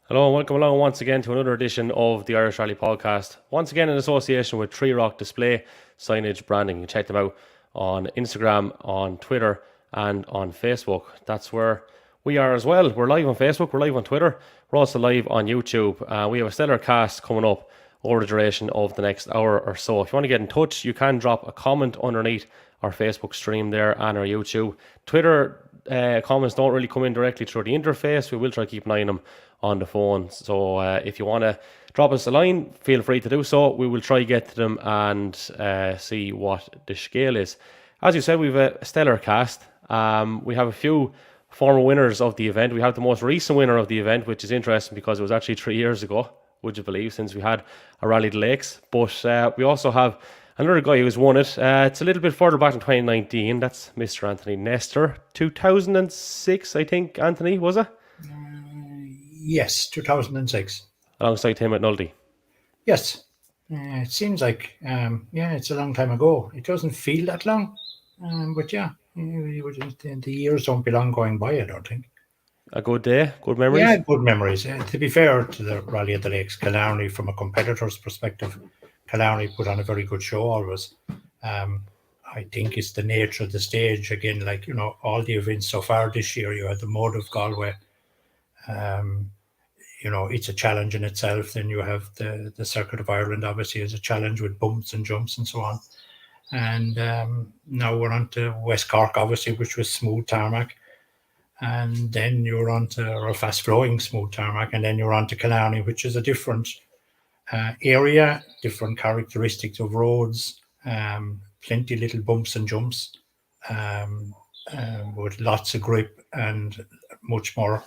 Hello and welcome along once again to another edition of the Irish Rally Podcast. Once again in association with Tree Rock Display Signage Branding. You can check them out on Instagram, on Twitter and on Facebook. That's where we are as well. We're live on Facebook, we're live on Twitter, we're also live on YouTube. We have a stellar cast coming up over the duration of the next hour or so. If you want to get in touch, you can drop a comment underneath our Facebook stream there and our YouTube. Twitter comments don't really come in directly through the interface. We will try to keep an eye on them on the phone. So if you want to drop us a line, feel free to do so. We will try to get to them and see what the scale is. As you said, we have a stellar cast. We have a few former winners of the event. We have the most recent winner of the event, which is interesting because it was actually 3 years ago, would you believe, since we had a Rally the Lakes. But we also have another guy who's won it. It's a little bit further back in 2019. That's Mr. Anthony Nestor. 2006, I think, Anthony, was it? Yes, 2006. Alongside him at Nulty. Yes. It seems like, it's a long time ago. It doesn't feel that long. But yeah, the years don't belong going by, I don't think. A good day, good memories? Yeah, good memories. To be fair to the Rally of the Lakes, Killarney, from a competitor's perspective, Killarney put on a very good show always. I think it's the nature of the stage. Again, like, all the events so far this year, you had the Mode of Galway. It's a challenge in itself. Then you have the Circuit of Ireland, obviously, as a challenge with bumps and jumps and so on. And now we're on to West Cork, obviously, which was smooth tarmac. And then you're on to fast-flowing smooth tarmac. And then you're on to Killarney, which is a different area, different characteristics of roads, plenty little bumps and jumps, with lots of grip and much more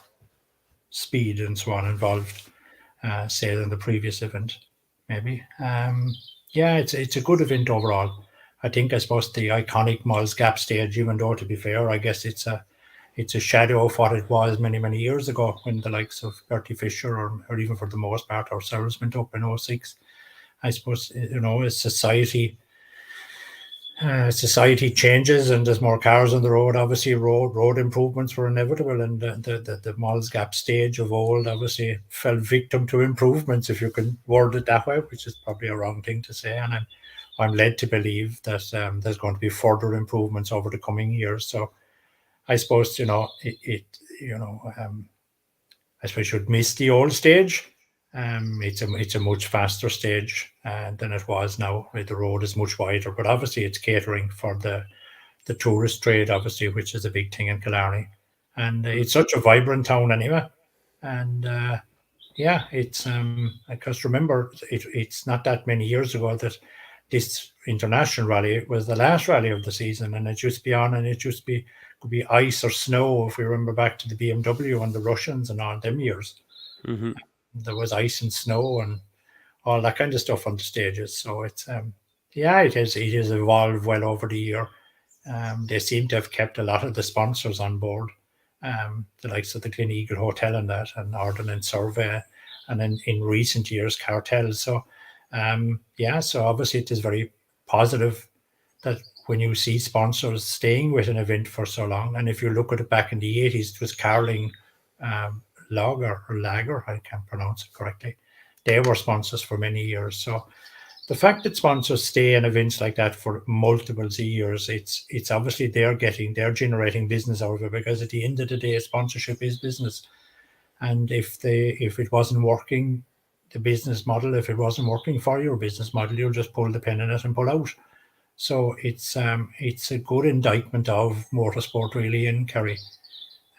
speed and so on involved, say, than the previous event, maybe. It's a good event overall. I suppose the iconic Moyles Gap stage, even though, to be fair, I guess it's a shadow of what it was many, many years ago when the likes of Bertie Fisher or even for the most part ourselves went up in 06. I suppose, as society changes and there's more cars on the road, obviously road improvements were inevitable, and the Moyles Gap stage of old obviously fell victim to improvements, if you can word it that way, which is probably a wrong thing to say. And I'm led to believe that there's going to be further improvements over the coming years. So I suppose, I suppose you'd miss the old stage. It's a much faster stage than it was now. The road is much wider, but obviously it's catering for the tourist trade, obviously, which is a big thing in Killarney. And it's such a vibrant town anyway. And it's because remember, it's not that many years ago that this international rally was the last rally of the season, and it used to be on, and it used to could be ice or snow. If we remember back to the BMW and the Russians and all them years. Mm-hmm. There was ice and snow and all that kind of stuff on the stages. So it's it has evolved well over the year. They seem to have kept a lot of the sponsors on board, the likes of the Glen Eagle Hotel and that, and Ordnance Survey, and then in recent years Cartel. So so obviously it is very positive that when you see sponsors staying with an event for so long. And if you look at it back in the 80s, it was Carling, Lager, I can't pronounce it correctly. They were sponsors for many years. So the fact that sponsors stay in events like that for multiples of years, it's obviously they're generating business out of it, because at the end of the day, sponsorship is business. And if it wasn't working, the business model, if it wasn't working for your business model, you'll just pull the pin in it and pull out. So it's a good indictment of motorsport really in Kerry.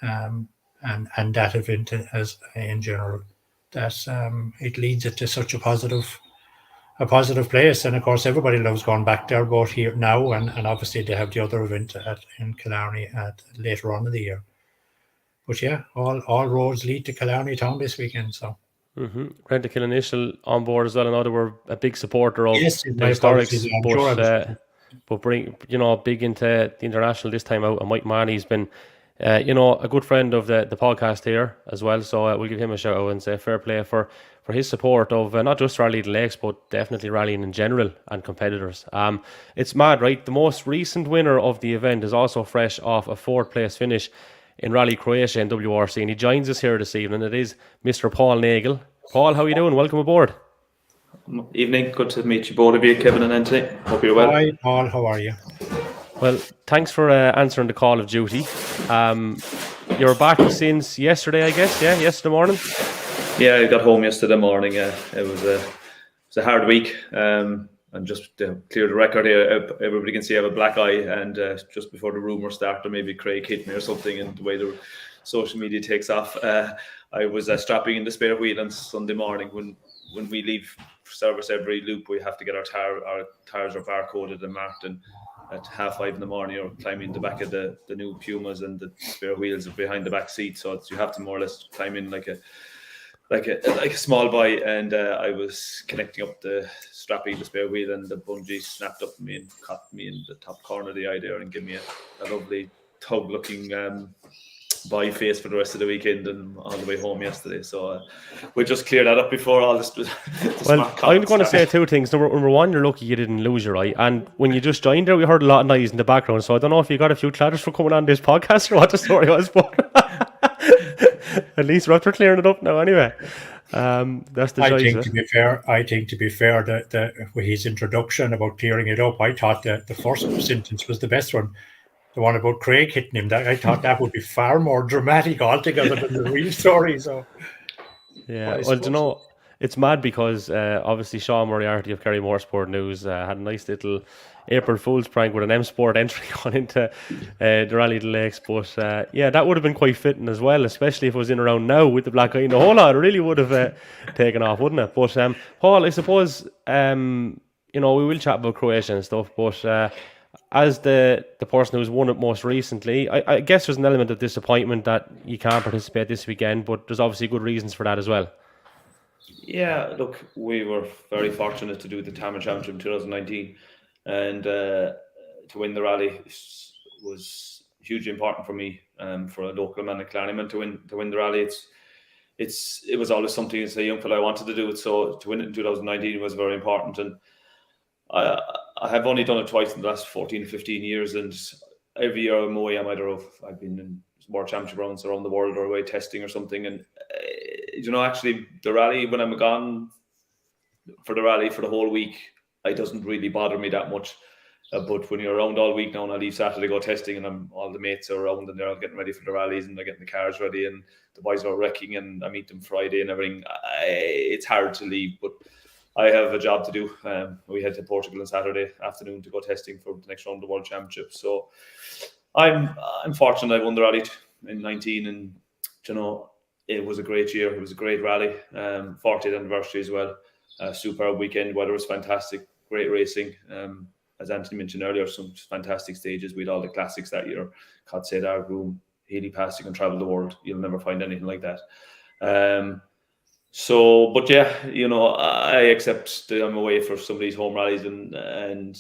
And that event as in general, that it leads it to such a positive place. And of course, everybody loves going back there, both here now and obviously they have the other event in Killarney later on in the year. But yeah, all roads lead to Killarney town this weekend. So. Mm-hmm. Rent Kill Initial on board as well. I know they were a big supporter of the historics, but bring big into the international this time out. And Mike Marnie's been a good friend of the podcast here as well, so we'll give him a shout out and say fair play for his support of not just Rally the Lakes, but definitely rallying in general and competitors. It's mad, right? The most recent winner of the event is also fresh off a 4th place finish in Rally Croatia and WRC, and he joins us here this evening. It is Mr. Paul Nagle. Paul, how are you doing? Welcome aboard. Evening. Good to meet you both of you, Kevin and Anthony. Hope you're well. Hi, Paul. How are you? Well, thanks for answering the call of duty. You're back since yesterday, I guess. Yeah, yesterday morning. Yeah, I got home yesterday morning. It was a hard week. And just to clear the record here, everybody can see I have a black eye. And just before the rumour started, maybe Craig hit me or something, and the way the social media takes off, I was strapping in the spare wheel on Sunday morning. When we leave service every loop, we have to get our tires are barcoded and marked, and at 5:30 in the morning you're climbing the back of the new Pumas, and the spare wheels are behind the back seat, so you have to more or less climb in like a small boy. And I was connecting up the strapping the spare wheel, and the bungee snapped up me and caught me in the top corner of the eye there and gave me a lovely tug looking boy face for the rest of the weekend and all the way home yesterday. So we just cleared that up before all this. Well, I'm going to say two things. Number one, you're lucky you didn't lose your eye, and when you just joined there, we heard a lot of noise in the background. So I don't know if you got a few clatters for coming on this podcast or what the story was, but at least we're after clearing it up now. Anyway, that's the choice. I think to be fair, that with his introduction about clearing it up, I thought that the first sentence was the best one. The one about Craig hitting him, I thought that would be far more dramatic altogether than the real story. So, yeah, well, you know, it's mad because obviously Sean Moriarty of Kerry Motorsport News had a nice little April Fool's prank with an M Sport entry going into the Rally of the Lakes. But yeah, that would have been quite fitting as well, especially if it was in around now with the black eye. The whole lot really would have taken off, wouldn't it? But Paul, I suppose we will chat about Croatia and stuff, but as the person who's won it most recently, I guess there's an element of disappointment that you can't participate this weekend, but there's obviously good reasons for that as well. Yeah, look, we were very fortunate to do the Taman Championship in 2019, and to win the rally was hugely important for me, for a local man at Claremont to win the rally. It was always something as a young fellow I wanted to do it, so to win it in 2019 was very important. And I have only done it twice in the last 14, 15 years, and every year I'm away. I've been in World Championship rounds around the world or away testing or something. And actually the rally, when I'm gone for the rally for the whole week, it doesn't really bother me that much. But when you're around all week now, and I leave Saturday, go testing, and all the mates are around and they're all getting ready for the rallies, and they're getting the cars ready, and the boys are wrecking, and I meet them Friday and everything. It's hard to leave, but I have a job to do. We head to Portugal on Saturday afternoon to go testing for the next round of the World Championship. So I'm fortunate I won the rally in 19, and it was a great year. It was a great rally. 40th anniversary as well. Superb weekend. Weather was fantastic. Great racing. As Anthony mentioned earlier, some fantastic stages. We had all the classics that year. Cotseda, Groom, Healy Pass. You can travel the world. You'll never find anything like that. But yeah, I accept that I'm away for some of these home rallies, and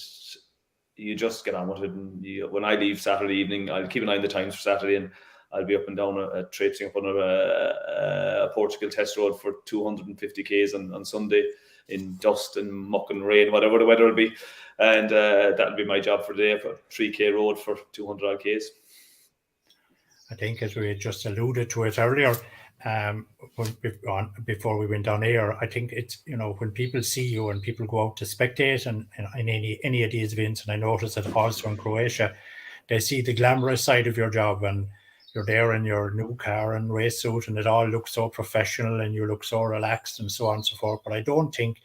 you just get on with it. And when I leave Saturday evening, I'll keep an eye on the times for Saturday, and I'll be up and down traipsing up on a Portugal test road for 250 k's on Sunday in dust and muck and rain, whatever the weather will be, and that'll be my job for the day, for 3k road for 200 odd k's. I think, as we just alluded to it earlier, before we went on air, I think it's, when people see you and people go out to spectate and in any of these events, and I notice that also in Croatia, they see the glamorous side of your job, and you're there in your new car and race suit, and it all looks so professional and you look so relaxed and so on and so forth. But I don't think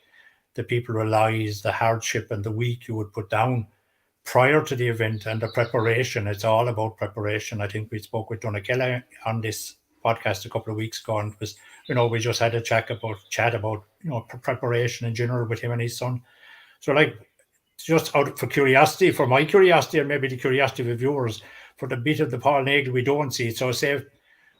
that people realize the hardship and the week you would put down prior to the event and the preparation. It's all about preparation. I think we spoke with Nagle on this podcast a couple of weeks ago, and it was, we just had a chat about preparation in general with him and his son. So, just out for curiosity, for my curiosity, and maybe the curiosity of the viewers, for the bit of the Paul Nagle we don't see. So, say,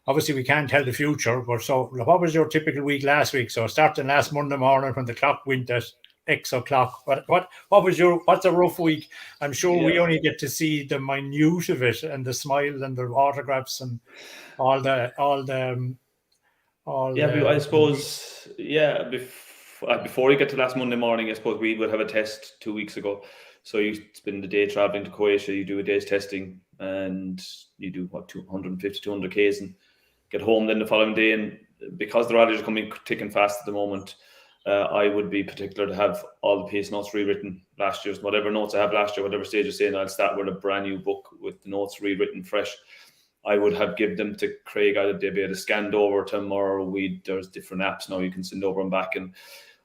obviously we can't tell the future, but so what was your typical week last week? So, starting last Monday morning when the clock went at X o'clock, what's a rough week? I'm sure we only get to see the minute of it, and the smile and the autographs and all the I suppose, before we get to last Monday morning, I suppose we would have a test 2 weeks ago. So you spend the day traveling to Croatia, you do a day's testing, and you do 250, 200 Ks and get home then the following day. And because the rallies are coming thick and fast at the moment, I would be particular to have all the pace notes rewritten last year's. Whatever notes I have last year, whatever stage you're saying, I'll start with a brand new book with the notes rewritten fresh. I would have given them to Craig. Either they'd be able to scan over to him, or there's different apps now you can send over and back. And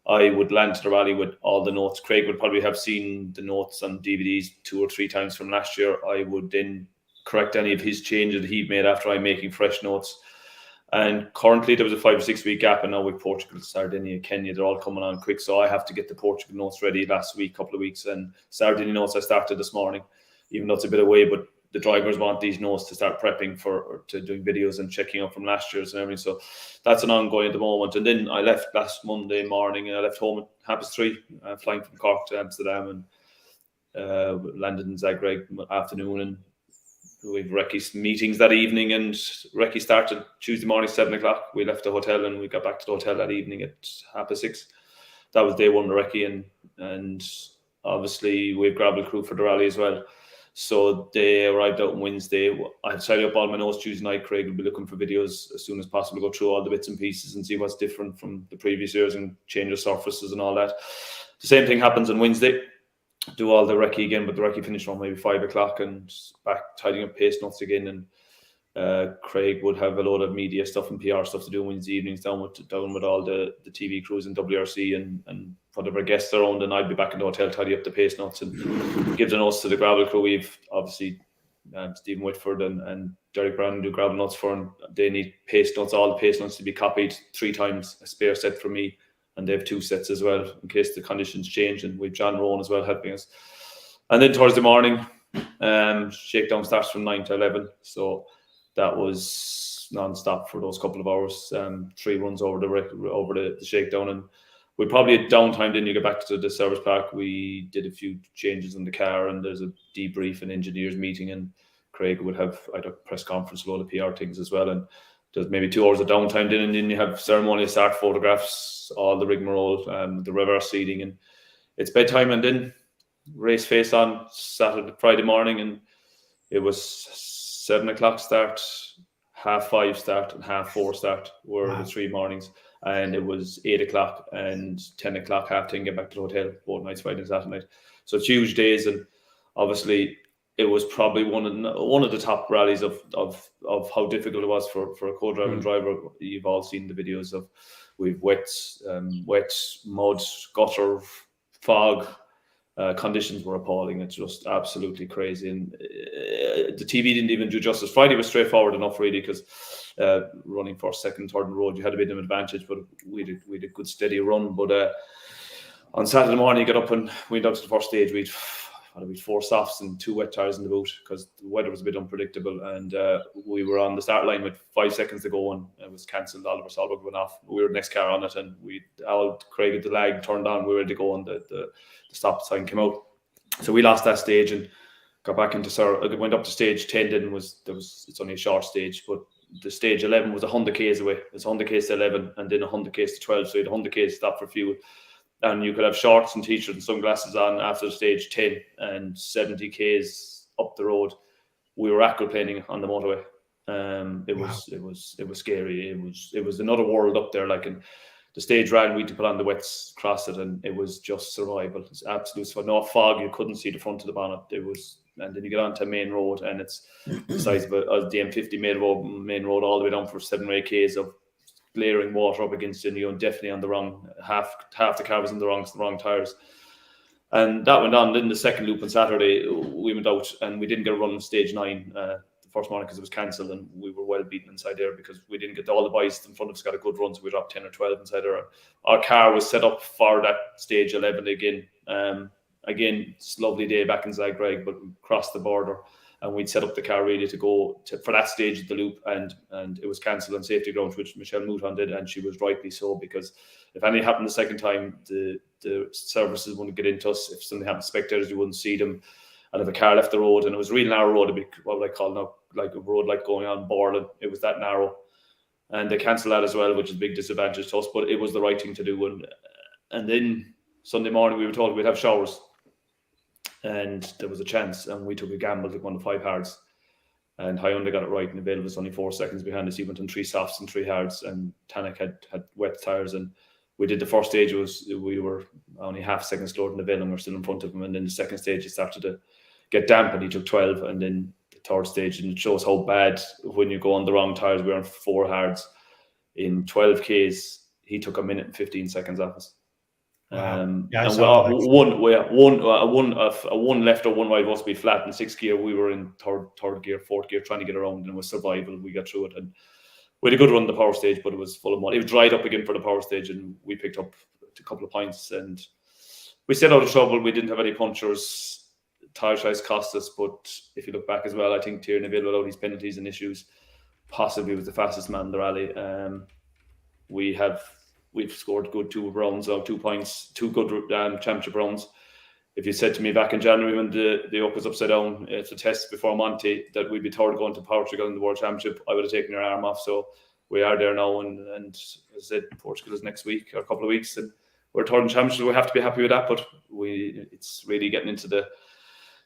I would land to the rally with all the notes. Craig would probably have seen the notes on DVDs 2 or 3 times from last year. I would then correct any of his changes that he'd made after I'm making fresh notes. And currently there was a 5 or 6 week gap, and now with Portugal, Sardinia, Kenya, they're all coming on quick. So I have to get the Portugal notes ready last week, couple of weeks, and Sardinia notes I started this morning, even though it's a bit away, but the drivers want these notes to start prepping to doing videos and checking up from last year's and everything. So that's an ongoing at the moment. And then I left last Monday morning, and I left home at 3:30, flying from Cork to Amsterdam, and landed in Zagreb afternoon. And we have Recce's meetings that evening, and Recce started Tuesday morning, 7 o'clock. We left the hotel and we got back to the hotel that evening at 6:30. That was day 1 of Recce, and obviously we have gravel crew for the rally as well. So they arrived out on Wednesday. I had tidied up all my notes Tuesday night. Craig will be looking for videos as soon as possible, go through all the bits and pieces and see what's different from the previous years and change the surfaces and all that. The same thing happens on Wednesday. Do all the Recce again, but the Recce finished around maybe 5 o'clock, and back tidying up pace notes again. And Craig would have a load of media stuff and PR stuff to do Wednesday evenings down with all the TV crews and WRC and whatever guests are on. And I'd be back in the hotel, tidy up the pace notes and give the notes to the gravel crew. We've obviously Stephen Whitford and Derek Brown do gravel notes for him. They need pace notes, all the pace notes to be copied 3 times, a spare set for me. And they have 2 sets as well in case the conditions change. And we've John Rowan as well helping us. And then Thursday morning, shakedown starts from 9 to 11. So that was non-stop for those couple of hours. 3 runs over the shakedown. And we probably had downtime. Then you get back to the service park. We did a few changes in the car, and there's a debrief and engineers meeting. And Craig would have a press conference, a load of PR things as well. And there's maybe 2 hours of downtime then, and then you have ceremonial start photographs, all the rigmarole, the reverse seating, and it's bedtime. And then race face on Friday morning, and it was 7 o'clock start, 5:30 start, and 4:30 start were the 3 mornings, and it was 8 o'clock and 10 o'clock 10:30 get back to the hotel both nights, Friday and Saturday night. So it's huge days, and obviously it was probably one of the top rallies of how difficult it was for a co-driving driver. You've all seen the videos of we've wet, mud, gutter, fog. Conditions were appalling. It's just absolutely crazy. And the TV didn't even do justice. Friday was straightforward enough, really, because running first, second, third in the road, you had a bit of an advantage, but we had a good steady run. But on Saturday morning, you got up and went out to the first stage. We'd 4 softs and 2 wet tires in the boot because the weather was a bit unpredictable, and we were on the start line with 5 seconds to go, and it was cancelled. Oliver Solberg went off. We were the next car on it, and Craig at the lag turned on. We were ready to go, and the stop sign came out. So we lost that stage and got back into went up to stage 10. Then it's only a short stage, but the stage 11 was 100 k's away. It's 100 k's to 11, and then 100 k's to 12. So you had 100 k's stop for fuel. And you could have shorts and t-shirts and sunglasses on after stage 10 and 70 k's up the road. We were aquaplaning on the motorway. It was scary. It was another world up there. Like, in the stage ran, we had to put on the wets, cross it, and it was just survival. It's absolute no fog. You couldn't see the front of the bonnet. And then you get onto main road, and it's the size of the M50 main road all the way down for 7 or 8 k's of glaring water up against you, and definitely on the wrong half the car was in the wrong tires. And that went on. Then the second loop on Saturday, we went out and we didn't get a run on stage 9 the first morning because it was cancelled, and we were well beaten inside there because we didn't get all the boys in front of us got a good run, so we dropped 10 or 12 inside there. Our car was set up for that stage 11 again. Again, it's a lovely day back in Zagreb, but we crossed the border and we'd set up the car ready to go for that stage of the loop, and it was cancelled on safety grounds, which Michelle Mouton did, and she was rightly so, because if anything happened the second time, the services wouldn't get into us. If something happened to spectators, you wouldn't see them. And if a car left the road, and it was a real narrow road, what would I call now, like a road like going on Borland, it was that narrow. And they cancelled that as well, which is a big disadvantage to us, but it was the right thing to do. And then Sunday morning we were told we'd have showers. and there was a chance, and we took a gamble to go on the 5 hards. And Hyundai got it right, and Nagle was only 4 seconds behind us. He went on 3 softs and 3 hards, and Tanak had wet tyres. And we did the first stage, we were only half a second slower than Nagle, and we're still in front of him. And then the second stage, he started to get damp, and he took 12. And then the third stage, and it shows how bad when you go on the wrong tyres. We were on 4 hards in 12 Ks. He took 1 minute and 15 seconds off us. Wow. And Yeah, one left or one right was to be flat in 6th gear. We were in third gear, 4th gear, trying to get around, and it was survival. We got through it, and we had a good run the power stage, but it was full of mud. It was dried up again for the power stage, and we picked up a couple of points, and we stayed out of trouble. We didn't have any punctures. Tire size cost us, but if you look back as well, I think Thierry Nagle, without his penalties and issues, possibly was the fastest man in the rally. We've scored good 2 rounds, 2 points, 2 good championship rounds. If you said to me back in January when the yoke was upside down, it's a test before Monty, that we'd be third going to Portugal in the World Championship, I would have taken your arm off. So we are there now, and as I said, Portugal is next week or a couple of weeks, and we're third in Championship. We have to be happy with that, but it's really getting into the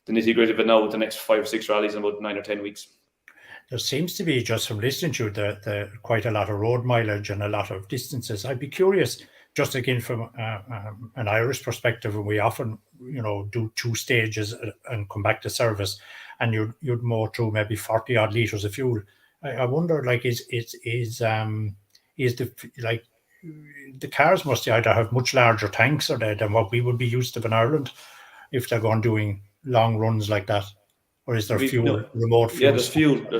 nitty gritty of it now with the next 5 or 6 rallies in about 9 or 10 weeks. There seems to be, just from listening to the quite a lot of road mileage and a lot of distances. I'd be curious, just again from an Irish perspective, when we often do 2 stages and come back to service, and you'd mow through maybe 40 odd litres of fuel. I wonder, like, is the cars must either have much larger tanks or than what we would be used to in Ireland if they're going doing long runs like that. Or is there remote fuel? Yeah, there's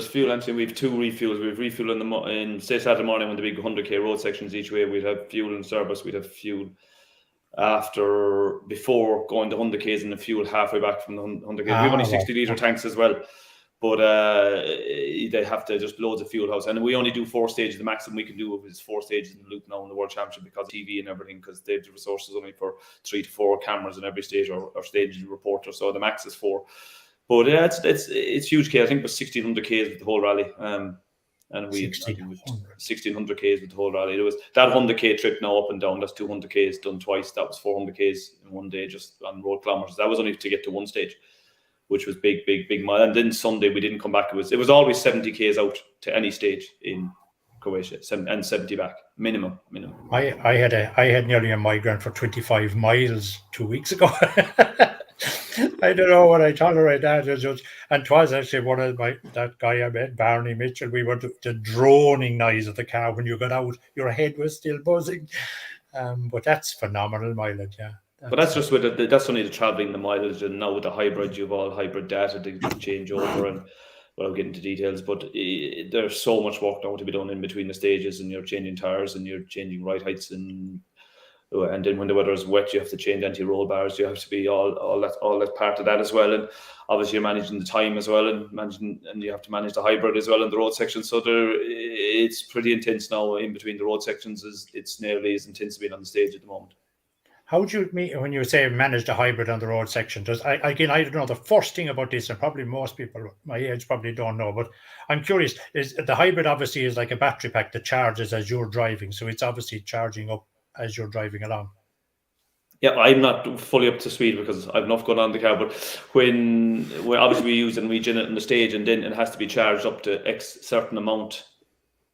fuel. Anthony, we have 2 refuels. We have refuel in say Saturday morning when the big 100k road sections each way. We'd have fuel in service. We'd have fuel before going to 100k's, and the fuel halfway back from the 100k. We have only 60 litre tanks as well, but they have to just loads of fuel house. And we only do 4 stages. The maximum we can do is 4 stages in the loop now in the World Championship because of TV and everything, because they have the resources only for 3 to 4 cameras in every stage or stage reporter. So the max is 4. But yeah, it's huge K. I think it was 1,600 Ks with the whole rally, and we 1,600 Ks with the whole rally. There was that 100k trip now up and down. That's 200 Ks done twice. That was 400 Ks in one day just on road kilometers. That was only to get to one stage, which was big mile. And then Sunday we didn't come back. It was always 70 Ks out to any stage in Croatia, and 70 back minimum. I had nearly a migraine for 25 miles 2 weeks ago. I don't know what I tolerate that. And it was actually one of that guy I met, Barney Mitchell. We were the droning noise of the car when you got out. Your head was still buzzing. But that's phenomenal mileage, yeah. But that's just that's only the travelling, the mileage, and now with the hybrid, you've all hybrid data to change over, and I'll get into details. But there's so much work now to be done in between the stages, and you're changing tires and you're changing ride heights, and then when the weather is wet, you have to change anti-roll bars. You have to be all that part of that as well, and obviously you're managing the time as well, and you have to manage the hybrid as well in the road section. So it's pretty intense now in between the road sections. It's nearly as intense as being on the stage at the moment. How do you mean when you say manage the hybrid on the road section? I don't know the first thing about this, and probably most people my age probably don't know, but I'm curious. Is the hybrid obviously is like a battery pack that charges as you're driving, so it's obviously charging up as you're driving along. Yeah, I'm not fully up to speed because I've enough going on in the car, but when obviously we use and regen it in the stage, and then it has to be charged up to X certain amount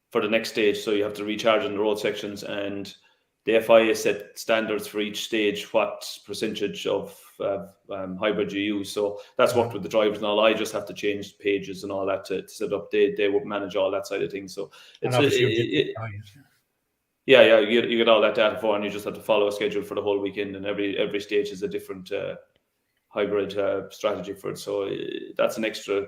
for the next stage, so you have to recharge in the road sections, and the FIA set standards for each stage, what percentage of hybrid you use. So that's worked with the drivers and all. I just have to change pages and all that to set up. They would manage all that side of things. So it's Yeah, you get all that data for, and you just have to follow a schedule for the whole weekend, and every stage is a different hybrid strategy for it. So that's an extra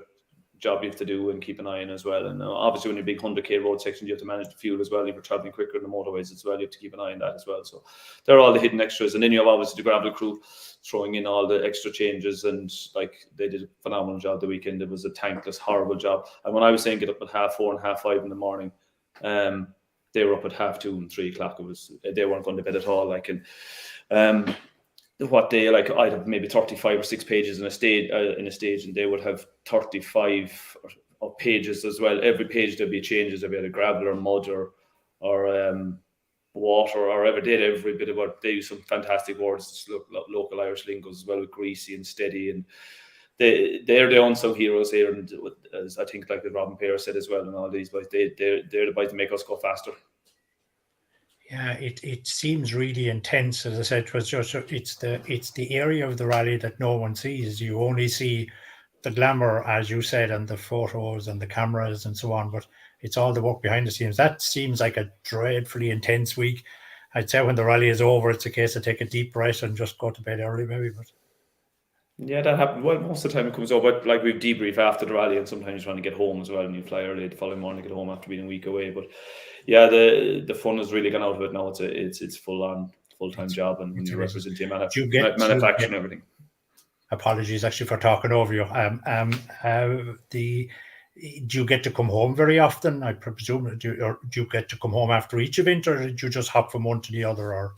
job you have to do and keep an eye on as well. And obviously when you're big 100k road sections, you have to manage the fuel as well. If you're traveling quicker in the motorways as well, you have to keep an eye on that as well. So they're all the hidden extras. And then you have obviously the gravel crew throwing in all the extra changes, and like they did a phenomenal job the weekend. It was a thankless, horrible job. And when I was saying get up at 4:30 and 5:30 in the morning, they were up at 2:30 and 3 o'clock. They weren't going to bed at all. I'd have maybe 35 or 6 pages in a stage, and they would have 35 pages as well. Every page there'd be changes. There'd be either gravel or mud or water or ever did every bit of what they use some fantastic words, local Irish lingos as well, with greasy and steady, and they're the unsung heroes here. And as I think, like Robin Pear said as well, and all these boys, they're the boys to make us go faster. Yeah, it seems really intense. As I said, it was just it's the area of the rally that no one sees. You only see the glamour, as you said, and the photos and the cameras and so on, but it's all the work behind the scenes. That seems like a dreadfully intense week. I'd say when the rally is over, it's a case of take a deep breath and just go to bed early, maybe. But yeah, that happened. Well, most of the time it comes over. But like we debrief after the rally, and sometimes you're trying to get home as well, and you fly early the following morning to get home after being a week away. But yeah, the fun has really gone out of it now. It's full-time job, and you're representing manufacturing and everything. Apologies, actually, for talking over you. Do you get to come home very often? I presume, do you get to come home after each event, or did you just hop from one to the other? Or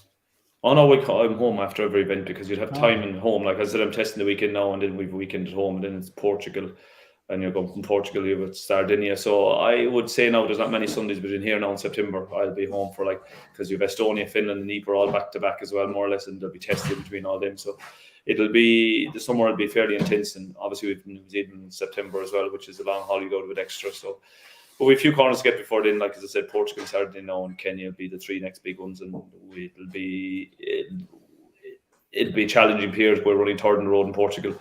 oh no, I'm home after every event, because you'd have time in home. Like I said, I'm testing the weekend now, and then we've a weekend at home, and then it's Portugal, and you're going from Portugal, you're with Sardinia. So I would say now there's not many Sundays between here now in September. I'll be home for because you've Estonia, Finland, and Ypres all back to back as well, more or less, and there'll be testing between all them. So the summer will be fairly intense, and obviously we've New Zealand in September as well, which is a long haul you go to with extra. So, but we have a few corners to get before then. Like as I said, Portugal, Sardinia now, and Kenya will be the three next big ones, and it'll be a challenging period. We're running third in the road in Portugal.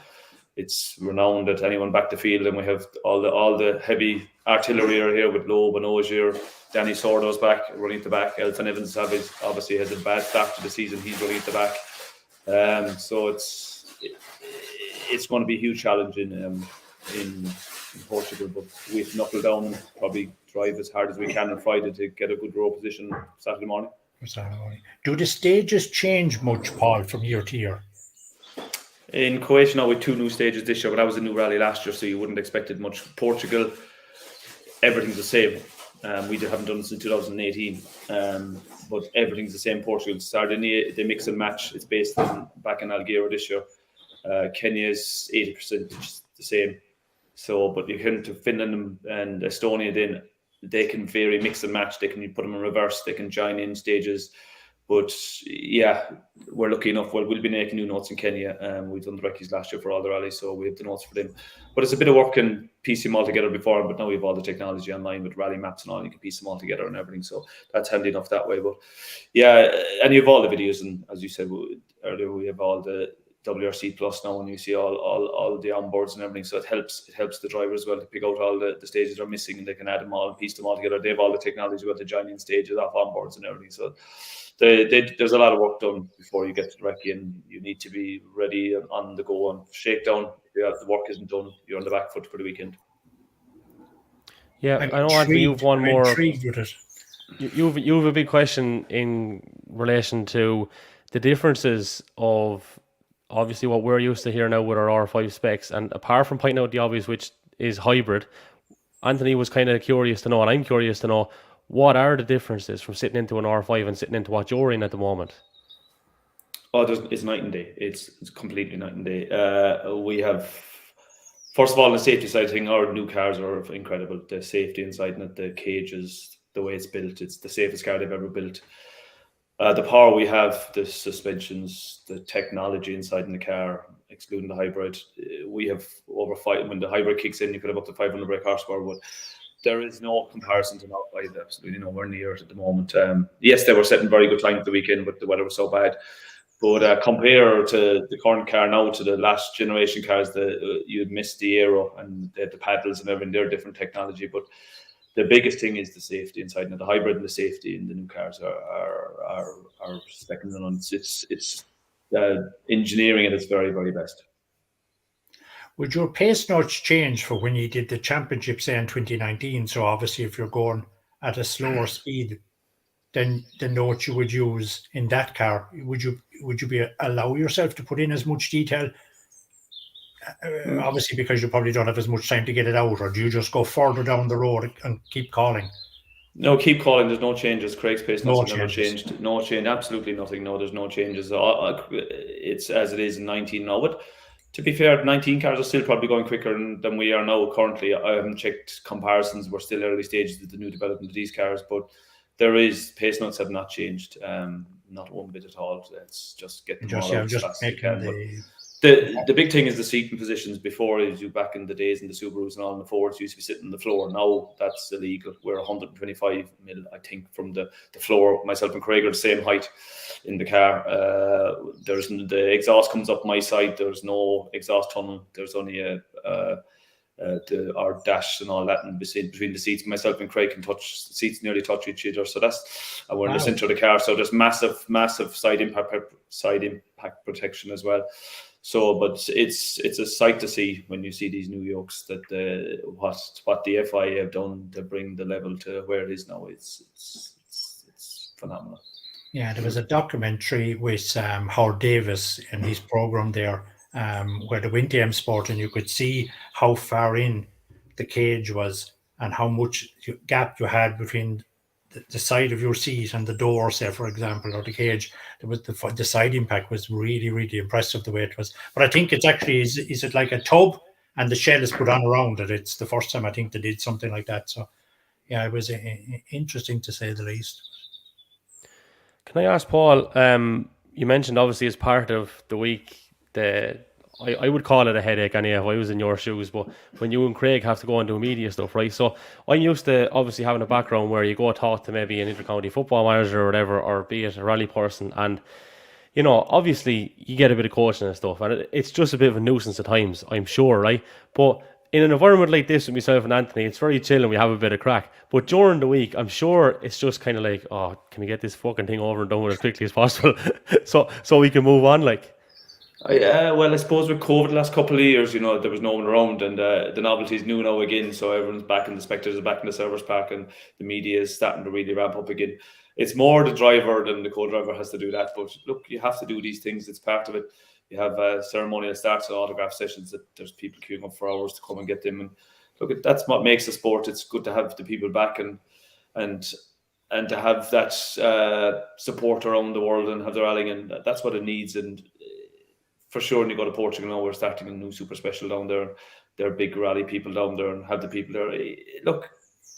It's renowned at anyone back the field, and we have all the heavy artillery are here with Loeb and Ogier. Danny Sordo's back, running at the back. Elfyn Evans obviously has a bad start to the season. He's running at the back. So it's going to be a huge challenge in Portugal, but we have to knuckle down and probably drive as hard as we can on Friday to get a good row position Saturday morning. Do the stages change much, Paul, from year to year? In Croatia now with 2 new stages this year, but that was a new rally last year, so you wouldn't expect it much. Portugal, everything's the same. We haven't done it since 2018, but everything's the same. Portugal, Sardinia, they mix and match. It's based back in Algeria this year. Kenya is 80% the same. So, but you come to Finland and Estonia, then they can vary, mix and match. They can put them in reverse. They can join in stages. But yeah, we're lucky enough. Well, we'll be making new notes in Kenya. We've done the recce's last year for all the rallies, so we have the notes for them. But it's a bit of work and piece them all together before. But now we have all the technology online with rally maps and all. You can piece them all together and everything. So that's handy enough that way. But yeah, and you have all the videos, and as you said earlier, we have all the WRC Plus now, and you see all the onboards and everything. So it helps the drivers as well to pick out all the stages they're missing, and they can add them all and piece them all together. They have all the technology with the joining stages off onboards and everything. So there's a lot of work done before you get to the recce, and you need to be ready on the go and shakedown. The work isn't done, you're on the back foot for the weekend. Yeah, I know, Anthony, you've one more. Intrigued with it. You have a big question in relation to the differences of obviously what we're used to here now with our R5 specs, and apart from pointing out the obvious, which is hybrid, Anthony was kind of curious to know, and I'm curious to know, what are the differences from sitting into an R5 and sitting into what you're in at the moment? Oh, it's night and day. It's completely night and day. We have, first of all, the safety side thing, our new cars are incredible. The safety inside it, the cages, the way it's built, it's the safest car they've ever built. The power we have, the suspensions, the technology inside in the car, excluding the hybrid, we have over 5. When the hybrid kicks in, you could have up to 500 brake horsepower. But there is no comparison to now. Absolutely nowhere near it at the moment. Yes, they were setting very good time at the weekend, but the weather was so bad. But compare to the current car now to the last generation cars, you'd miss the aero and the paddles and everything. They're different technology, but the biggest thing is the safety inside. Now, the hybrid and the safety in the new cars are second to none. It's engineering at its very, very best. Would your pace notes change for when you did the championship, say, in 2019? So obviously, if you're going at a slower speed than the notes you would use in that car, would you allow yourself to put in as much detail? Obviously, because you probably don't have as much time to get it out, or do you just go further down the road and keep calling? No, keep calling. There's no changes. Craig's pace notes have never changed. No change. Absolutely nothing. No, there's no changes. It's as it is in 19 now. But to be fair, 19 cars are still probably going quicker than we are now currently. I haven't checked comparisons. We're still early stages of the new development of these cars, but pace notes have not changed, not one bit at all. It's just get them all out as fast as you can. The big thing is the seating positions. Before, as you back in the days in the Subarus and all, the Fords used to be sitting on the floor. Now that's illegal. We're 125 mil, I think, from the floor. Myself and Craig are the same height in the car. There's the exhaust comes up my side. There's no exhaust tunnel. There's only our dash and all that, and between the seats, myself and Craig can touch the seats, nearly touch each other. So that's we're in the center of the car. So there's massive side impact protection as well. So, but it's a sight to see when you see these new yokes that what the FIA have done to bring the level to where it is now. It's phenomenal. Yeah, there was a documentary with Howard Davis in his program there, where they went to M Sport, and you could see how far in the cage was and how much gap you had between the side of your seat and the door, say, for example, or the cage. There was the side impact was really, really impressive the way it was. But I think it's actually, is it like a tub and the shell is put on around it? It's the first time I think they did something like that. So yeah, it was interesting to say the least. Can I ask Paul, you mentioned obviously as part of the week, I would call it a headache anyway if I was in your shoes, but when you and Craig have to go and do media stuff, right? So I'm used to obviously having a background where you go talk to maybe an inter-county football manager or whatever, or be it a rally person, and you know, obviously you get a bit of coaching and stuff, and it's just a bit of a nuisance at times, I'm sure, right? But in an environment like this with myself and Anthony, it's very chill and we have a bit of crack. But during the week, I'm sure it's just kind of like, oh, can we get this fucking thing over and done with as quickly as possible so we can move on, like. Well, I suppose with COVID the last couple of years, you know, there was no one around, and the novelty is new now again. So everyone's back, and the spectators are back in the servers park, and the media is starting to really ramp up again. It's more the driver than the co-driver has to do that. But look, you have to do these things. It's part of it. You have ceremonial starts and autograph sessions that there's people queuing up for hours to come and get them. And look, that's what makes the sport. It's good to have the people back and to have that support around the world and have the rallying, and that's what it needs. And for sure, when you go to Portugal now, we're starting a new super special down there. There are big rally people down there, and have the people there. Look,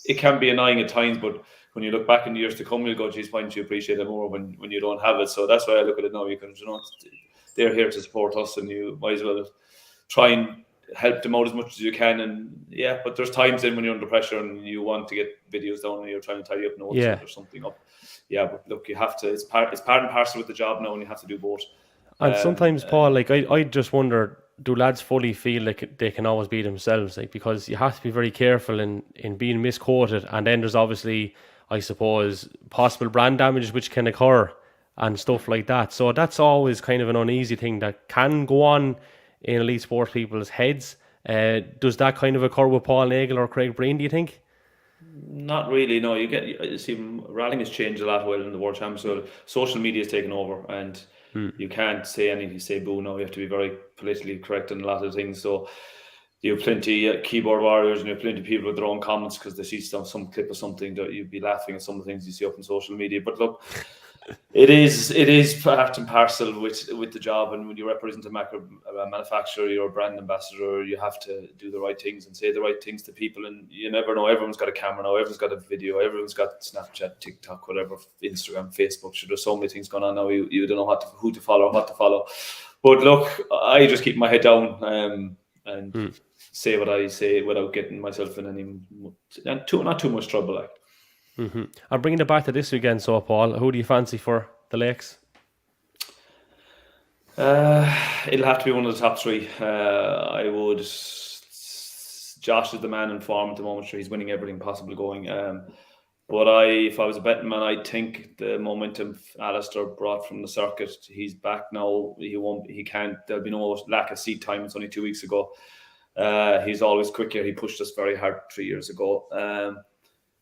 it can be annoying at times, but when you look back in the years to come, you'll go, geez, why don't you appreciate it more when you don't have it? So that's why I look at it now. Because, you know, they're here to support us, and you might as well try and help them out as much as you can. And yeah, but there's times then when you're under pressure and you want to get videos down and you're trying to tidy up notes or something up. Yeah, but look, you have to. It's part and parcel with the job now, and you have to do both. And sometimes, Paul, like I just wonder, do lads fully feel like they can always be themselves? Like, because you have to be very careful in being misquoted, and then there's obviously, I suppose, possible brand damage which can occur and stuff like that. So that's always kind of an uneasy thing that can go on in elite sports people's heads. Does that kind of occur with Paul Nagle or Craig Breen, do you think? Not really, no. You see, rallying has changed a lot in the World Championship. So social media has taken over, and you can't say anything. You say boo now. You have to be very politically correct in a lot of things. So you have plenty keyboard warriors, and you have plenty of people with their own comments because they see some clip of something that you'd be laughing at some of the things you see up on social media. But look, it is part and parcel with the job, and when you represent a manufacturer, you're a brand ambassador, you have to do the right things and say the right things to people. And you never know, everyone's got a camera now, everyone's got a video, everyone's got Snapchat, TikTok, whatever, Instagram, Facebook. So there's so many things going on now, you don't know who to follow, what to follow. But look, I just keep my head down and say what I say without getting myself in not too much trouble, like. Mm-hmm. I'm bringing it back to this weekend, so Paul, who do you fancy for the Lakes? It'll have to be one of the top three. I would. Josh is the man in form at the moment. Sure, he's winning everything possible going. But if I was a betting man, I think the momentum Alistair brought from the circuit, he's back now. He can't. There'll be no lack of seat time. It's only 2 weeks ago. He's always quick here. He pushed us very hard 3 years ago.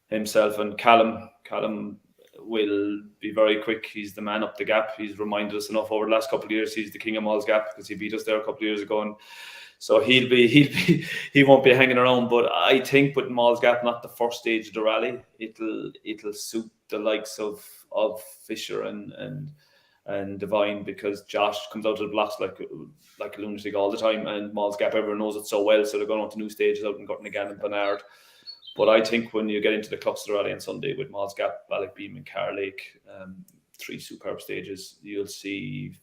Himself and Callum will be very quick. He's the man up the gap. He's reminded us enough over the last couple of years. He's the king of Mall's Gap because he beat us there a couple of years ago, and so he won't be hanging around. But I think with Mall's Gap, not the first stage of the rally, it'll suit the likes of Fisher and Devine, because Josh comes out of the blocks like a lunatic all the time, and Mall's Gap, everyone knows it so well, so they're going on to new stages out in Gurtnagan and Bernard. But I think when you get into the Cluster Rally on Sunday with Moss Gap, Ballockbeam and Carlake, 3 superb stages, you'll see.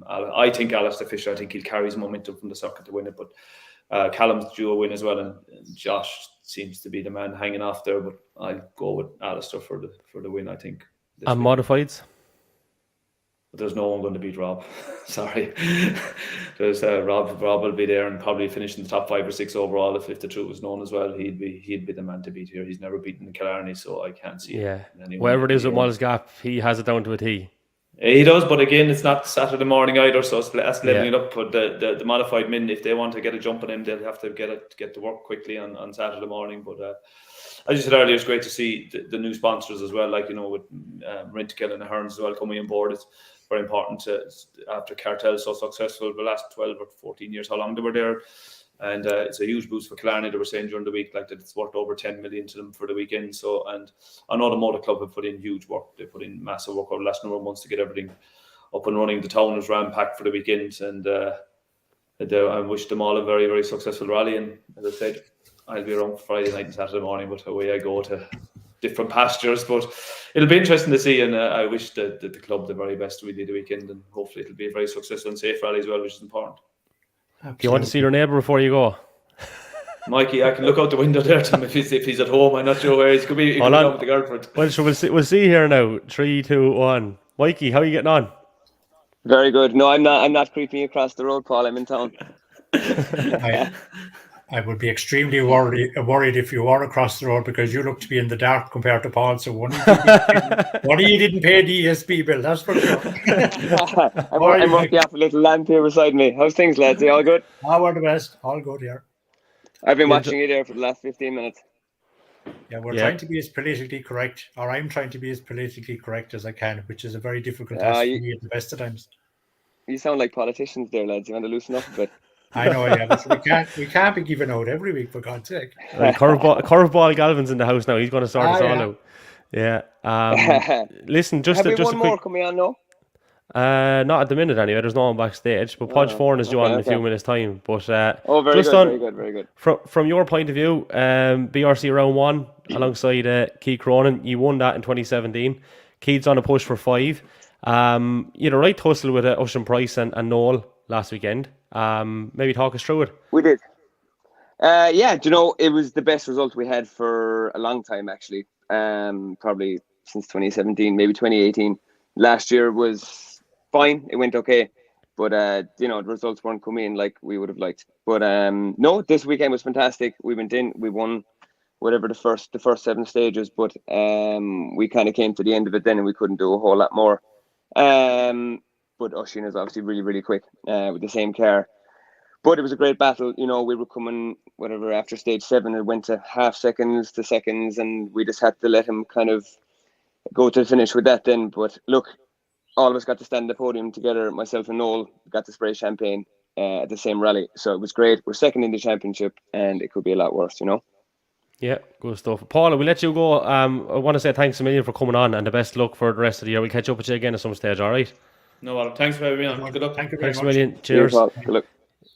I think Alistair Fisher, I think he'll carry his momentum from the circuit to win it. But Callum's due a win as well, and Josh seems to be the man hanging off there. But I'll go with Alistair for the win, I think. And modifieds? But there's no one going to beat Rob. Sorry. There's Rob will be there and probably finish in the top 5 or 6 overall if the truth was known as well. He'd be the man to beat here. He's never beaten Killarney, so I can't see whatever it is with Mulls Gap, he has it down to a T. He does, but again, it's not Saturday morning either, so that's leveling it up. But the modified men, if they want to get a jump on him, they'll have to get to work quickly on Saturday morning. But as you said earlier, it's great to see the new sponsors as well, like, with Rentokil and Hearns as well coming on board. It's very important after Cartel so successful the last 12 or 14 years, how long they were there. And it's a huge boost for Killarney. They were saying during the week like that it's worth over 10 million to them for the weekend. So, and I know the Motor Club have put in huge work. They put in massive work over the last number of months to get everything up and running. The town was ram-packed for the weekend, and I wish them all a very, very successful rally. And as I said, I'll be around Friday night and Saturday morning, but away I go to different pastures. But it'll be interesting to see, and I wish the club the very best really the weekend, and hopefully it'll be a very successful and safe rally as well, which is important. Absolutely. Do you want to see your neighbour before you go? Mikey, I can look out the window there to him if he's at home. I'm not sure where he could be. He could be out with the girlfriend. Well, so we'll see here now. 3, 2, 1. Mikey, how are you getting on? Very good. No, I'm not creeping across the road, Paul. I'm in town. I would be extremely worried if you were across the road, because you look to be in the dark compared to Paul. So one of you didn't pay the ESB bill, that's for sure. I'm working off a little lamp here beside me. How's things, lads? Are you all good? All the best. All good here. I've been watching you there for the last 15 minutes. Yeah, we're trying to be as politically correct, or I'm trying to be as politically correct as I can, which is a very difficult task for me at the best of times. You sound like politicians there, lads. You want to loosen up a bit. I know, yeah, but we can't be giving out every week, for God's sake. Curveball Galvin's in the house now. He's going to sort us all out. Yeah. Listen, just have we just one a quick. more coming on now? Not at the minute anyway. There's no one backstage, but Padraig Foran is due on in a few minutes' time. But very good. From your point of view, BRC round 1 alongside Keith Cronin, you won that in 2017. Keith's on a push for 5. You had a right tussle with Ocean Price and Nagle last weekend. Maybe talk us through it. We did. Yeah, do you know, it was the best result we had for a long time, actually. Probably since 2017, maybe 2018. Last year was fine. It went okay. But, the results weren't coming in like we would have liked. But, no, this weekend was fantastic. We went in, we won whatever the first 7 stages. But we kind of came to the end of it then, and we couldn't do a whole lot more. But Oisin is obviously really, really quick with the same car. But it was a great battle. You know, we were coming, after stage 7, it went to half seconds to seconds, and we just had to let him kind of go to the finish with that then. But look, all of us got to stand on the podium together. Myself and Nagle got to spray champagne at the same rally. So it was great. We're second in the championship, and it could be a lot worse, Yeah, good stuff. Paula, we'll let you go. I want to say thanks a million for coming on, and the best luck for the rest of the year. We'll catch up with you again at some stage, all right? No, well, thanks for having me on. Good luck. Thank you very much. Thanks a million. Cheers. Good luck.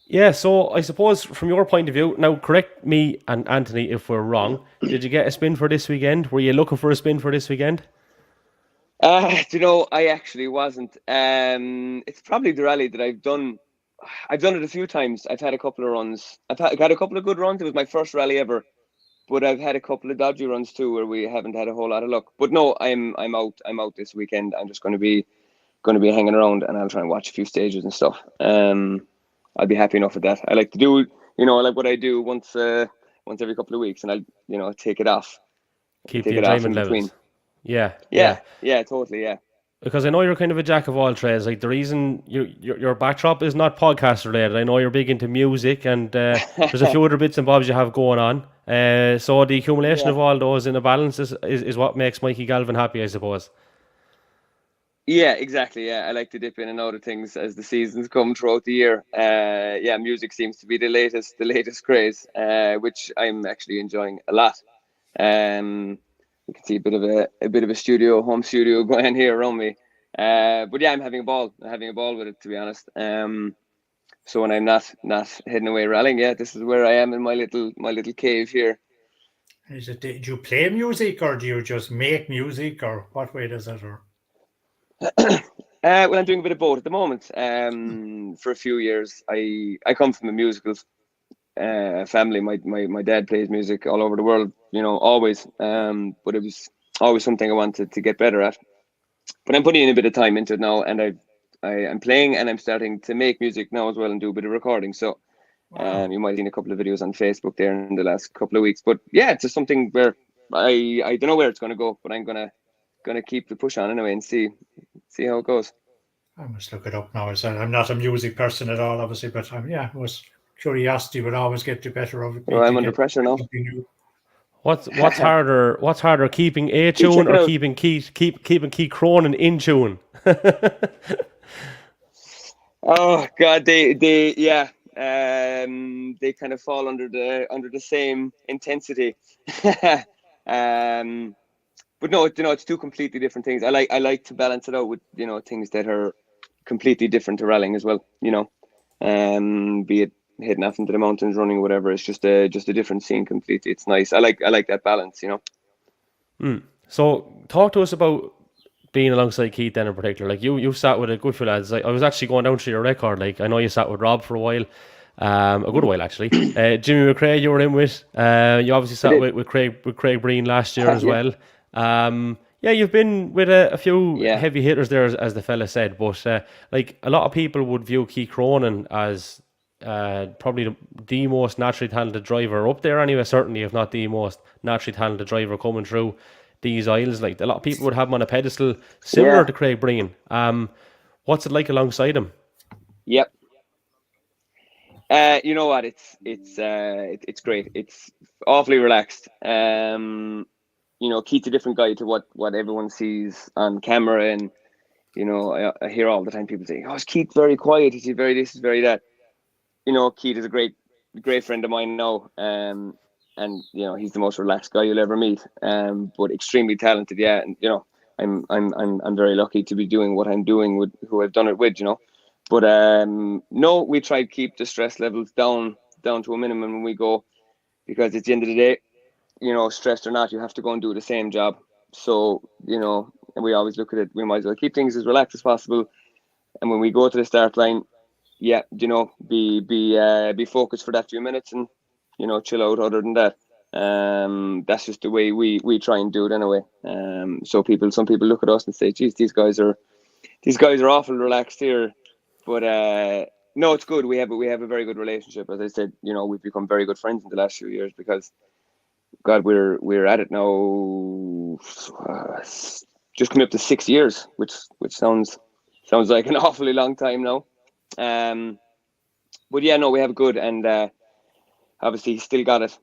Yeah, so I suppose from your point of view, now correct me and Anthony if we're wrong. Did you get a spin for this weekend? Were you looking for a spin for this weekend? I actually wasn't. It's probably the rally that I've done. I've done it a few times. I've had a couple of runs. I've had a couple of good runs. It was my first rally ever. But I've had a couple of dodgy runs too, where we haven't had a whole lot of luck. But no, I'm out. I'm out this weekend. I'm just going to be hanging around, and I'll try and watch a few stages and stuff. I'll be happy enough with that. I like to do, like what I do once every couple of weeks, and I'll take it off. Keep the enjoyment levels. Yeah, totally, yeah. Because I know you're kind of a jack of all trades. Like the reason your backdrop is not podcast related. I know you're big into music, and there's a few other bits and bobs you have going on. So the accumulation of all those in a balance is what makes Mikie Galvin happy, I suppose. Yeah, exactly. Yeah, I like to dip in and out of things as the seasons come throughout the year. Music seems to be the latest craze, which I'm actually enjoying a lot. You can see a bit of a home studio going here around me. But yeah, I'm having a ball. With it, to be honest. So when I'm not heading away rallying, this is where I am in my little cave here. Is it? Do you play music, or do you just make music, or what way does it? Or Well, I'm doing a bit of both at the moment. For a few years, I come from a musical family. My dad plays music all over the world, always. But it was always something I wanted to get better at. But I'm putting in a bit of time into it now, and I'm playing, and I'm starting to make music now as well, and do a bit of recording. So, wow. you might have seen a couple of videos on Facebook there in the last couple of weeks. But yeah, it's just something where I don't know where it's going to go, but I'm gonna keep the push on anyway and see how it goes. I must look it up now. I'm not a music person at all, obviously, but yeah, it was curiosity would always get the better of Well, me to I'm under get pressure now. something new. What's harder? What's harder, keeping a Keep tune checking or out. keeping Keith Cronin in tune? Oh God, they yeah, they kind of fall under the same intensity. But no, it's two completely different things. I like to balance it out with things that are completely different to rallying as well. Be it heading off into the mountains, running, whatever. It's just a different scene completely. It's nice. I like that balance. So talk to us about being alongside Keith then in particular. Like you sat with a good few lads. I was actually going down through your record. Like I know you sat with Rob for a while, a good while actually. Jimmy McRae you were in with. You obviously sat with Craig Breen last year as Yeah. well. Yeah, you've been with a few Yeah. heavy hitters there, as the fella said. But like a lot of people would view Keith Cronin as probably the most naturally talented driver up there anyway. Certainly, if not the most naturally talented driver coming through these aisles. Like a lot of people would have him on a pedestal similar Yeah. to Craig Breen. What's it like alongside him? Yep. You know what? It's great. It's awfully relaxed. Keith's a different guy to what everyone sees on camera, and I hear all the time people saying, "Oh, is Keith very quiet? Is he very this? Is very that?" Keith is a great friend of mine now, and he's the most relaxed guy you'll ever meet. But extremely talented, yeah. And I'm very lucky to be doing what I'm doing with who I've done it with. But no, we try to keep the stress levels down to a minimum when we go, because at the end of the day, stressed or not, you have to go and do the same job. So, and we always look at it, we might as well keep things as relaxed as possible. And when we go to the start line, yeah, be focused for that few minutes and, chill out other than that. That's just the way we try and do it anyway. So some people look at us and say, geez, these guys are awful relaxed here. But no, it's good. We have a very good relationship. As I said, we've become very good friends in the last few years because, God, we're at it now, just coming up to 6 years, which sounds like an awfully long time now. But yeah, no, we have good, and obviously he still got it.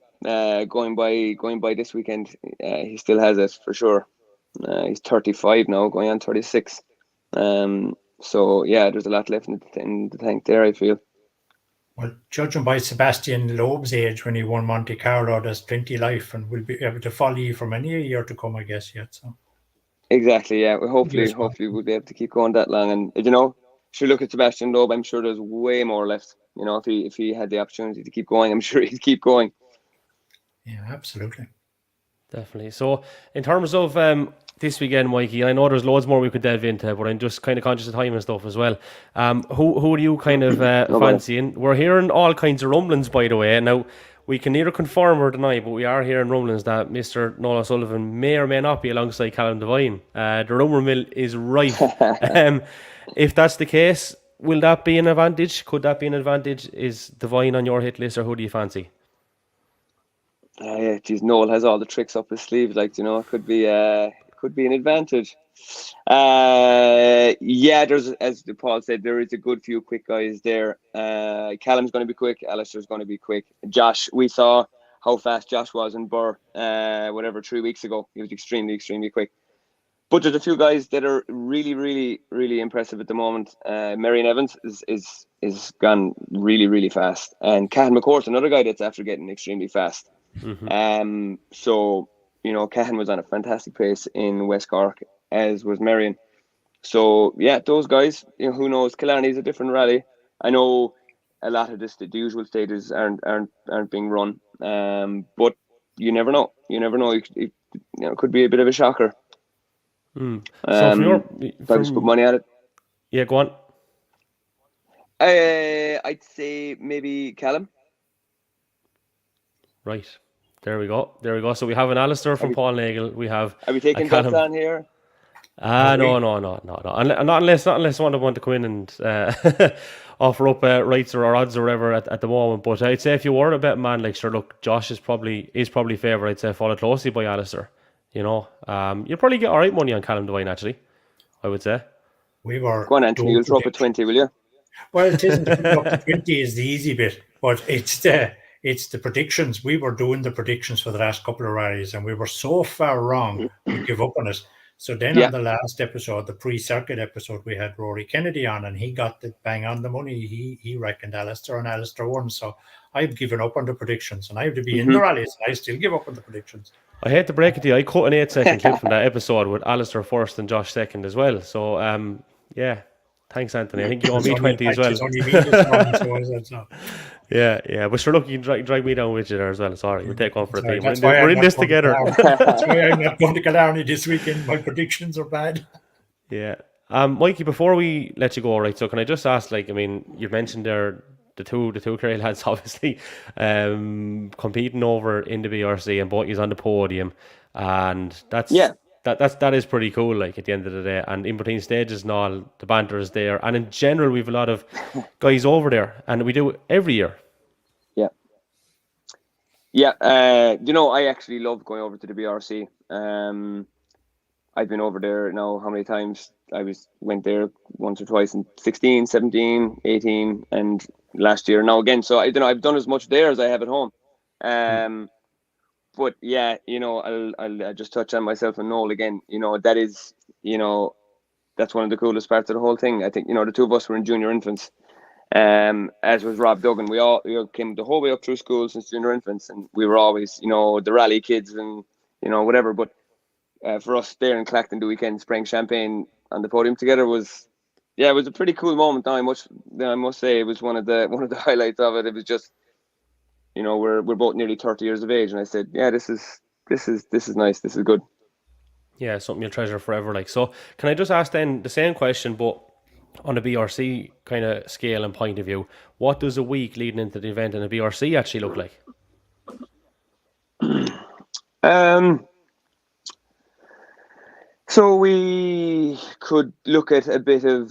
Going by this weekend, he still has it for sure. He's 35 now, going on 36. So yeah, there's a lot left in the tank there, I feel. Well, judging by Sebastian Loeb's age when he won Monte Carlo, there's plenty of life, and we'll be able to follow you for many a year to come, I guess, yet. So Exactly, yeah. Well, hopefully Yes, well. we'll be able to keep going that long. And if you look at Sebastian Loeb, I'm sure there's way more left. If he had the opportunity to keep going, I'm sure he'd keep going. Yeah, absolutely. Definitely. So in terms of this weekend, Mikey, I know there's loads more we could delve into, but I'm just kind of conscious of time and stuff as well. Who do you kind of fancying? We're hearing all kinds of rumblings, by the way. Now, we can neither confirm or deny, but we are hearing rumblings that Mr. Nolan Sullivan may or may not be alongside Callum Devine. The rumour mill is rife. If that's the case, will that be an advantage? Could that be an advantage? Is Devine on your hit list, or who do you fancy? Yeah, geez, Noel has all the tricks up his sleeve. Like, it could be an advantage. Yeah, there's, as Paul said, there is a good few quick guys there. Callum's going to be quick. Alistair's going to be quick. Josh, we saw how fast Josh was in Burr, 3 weeks ago. He was extremely, extremely quick. But there's a few guys that are really, really, really impressive at the moment. Marion Evans is gone really, really fast. And Cahan McCourt's another guy that's after getting extremely fast. Mm-hmm. So, Cahan was on a fantastic pace in West Cork, as was Marion. So, yeah, those guys, who knows? Killarney's a different rally. I know a lot of the usual stages aren't being run, but you never know. You never know. It could be a bit of a shocker. So if I was to put money at it, yeah, go on. I'd say maybe Callum. Right. There we go. So we have an Alistair from Paul Nagle. We have. Are we taking bets on here? No. Not unless one of them want to come in and offer up rates or odds or whatever at the moment. But I'd say if you were a bet man, like sure, look, Josh is probably favoured. I'd say followed closely by Alistair. You'll probably get all right money on Callum Devine, actually, I would say. We were. Go on, Anthony. You'll throw up a 20, will you? Well, it isn't. Up to 20 is the easy bit, but it's the predictions. We were doing the predictions for the last couple of rallies, and we were so far wrong, we give up on it. So then on the last episode, the pre-circuit episode, we had Rory Kennedy on, and he got the bang on the money. He reckoned Alistair, and Alistair won. So I've given up on the predictions, and I have to be in the rallies. I still give up on the predictions. I hate to break it to you. I cut an 8-second clip from that episode with Alistair first and Josh second as well. So, yeah. Thanks, Anthony. I think you owe me 20 as well. It's only me this morning, so Yeah. But sure, look, you can drag me down with you there as well. Sorry, we'll take one for a team. That's We're in this together. That's why I'm not going to Killarney this weekend. My predictions are bad. Yeah. Mikey, before we let you go, right, so can I just ask, you mentioned there the two Kerry lads obviously competing over in the BRC, and both is on the podium, and that is pretty cool, like, at the end of the day. And in between stages and all, the banter is there, and in general we've a lot of guys over there, and we do it every year. I actually love going over to the BRC. I've been over there now how many times? Went there once or twice in 16, 17, 18, and last year now again. So I've done as much there as I have at home. But yeah, I'll just touch on myself and Noel again. That is, that's one of the coolest parts of the whole thing. I think, the two of us were in junior infants, as was Rob Duggan. We all came the whole way up through school since junior infants, and we were always, the rally kids and, whatever. But for us there in Clacton the weekend, spraying champagne on the podium together was a pretty cool moment. Now I must say it was one of the highlights of it. It was just, we're both nearly 30 years of age, and I said, yeah, this is nice, this is good. Yeah, something you'll treasure forever. Like, so can I just ask then the same question, but on a BRC kind of scale and point of view, what does a week leading into the event in a BRC actually look like? So we could look at a bit of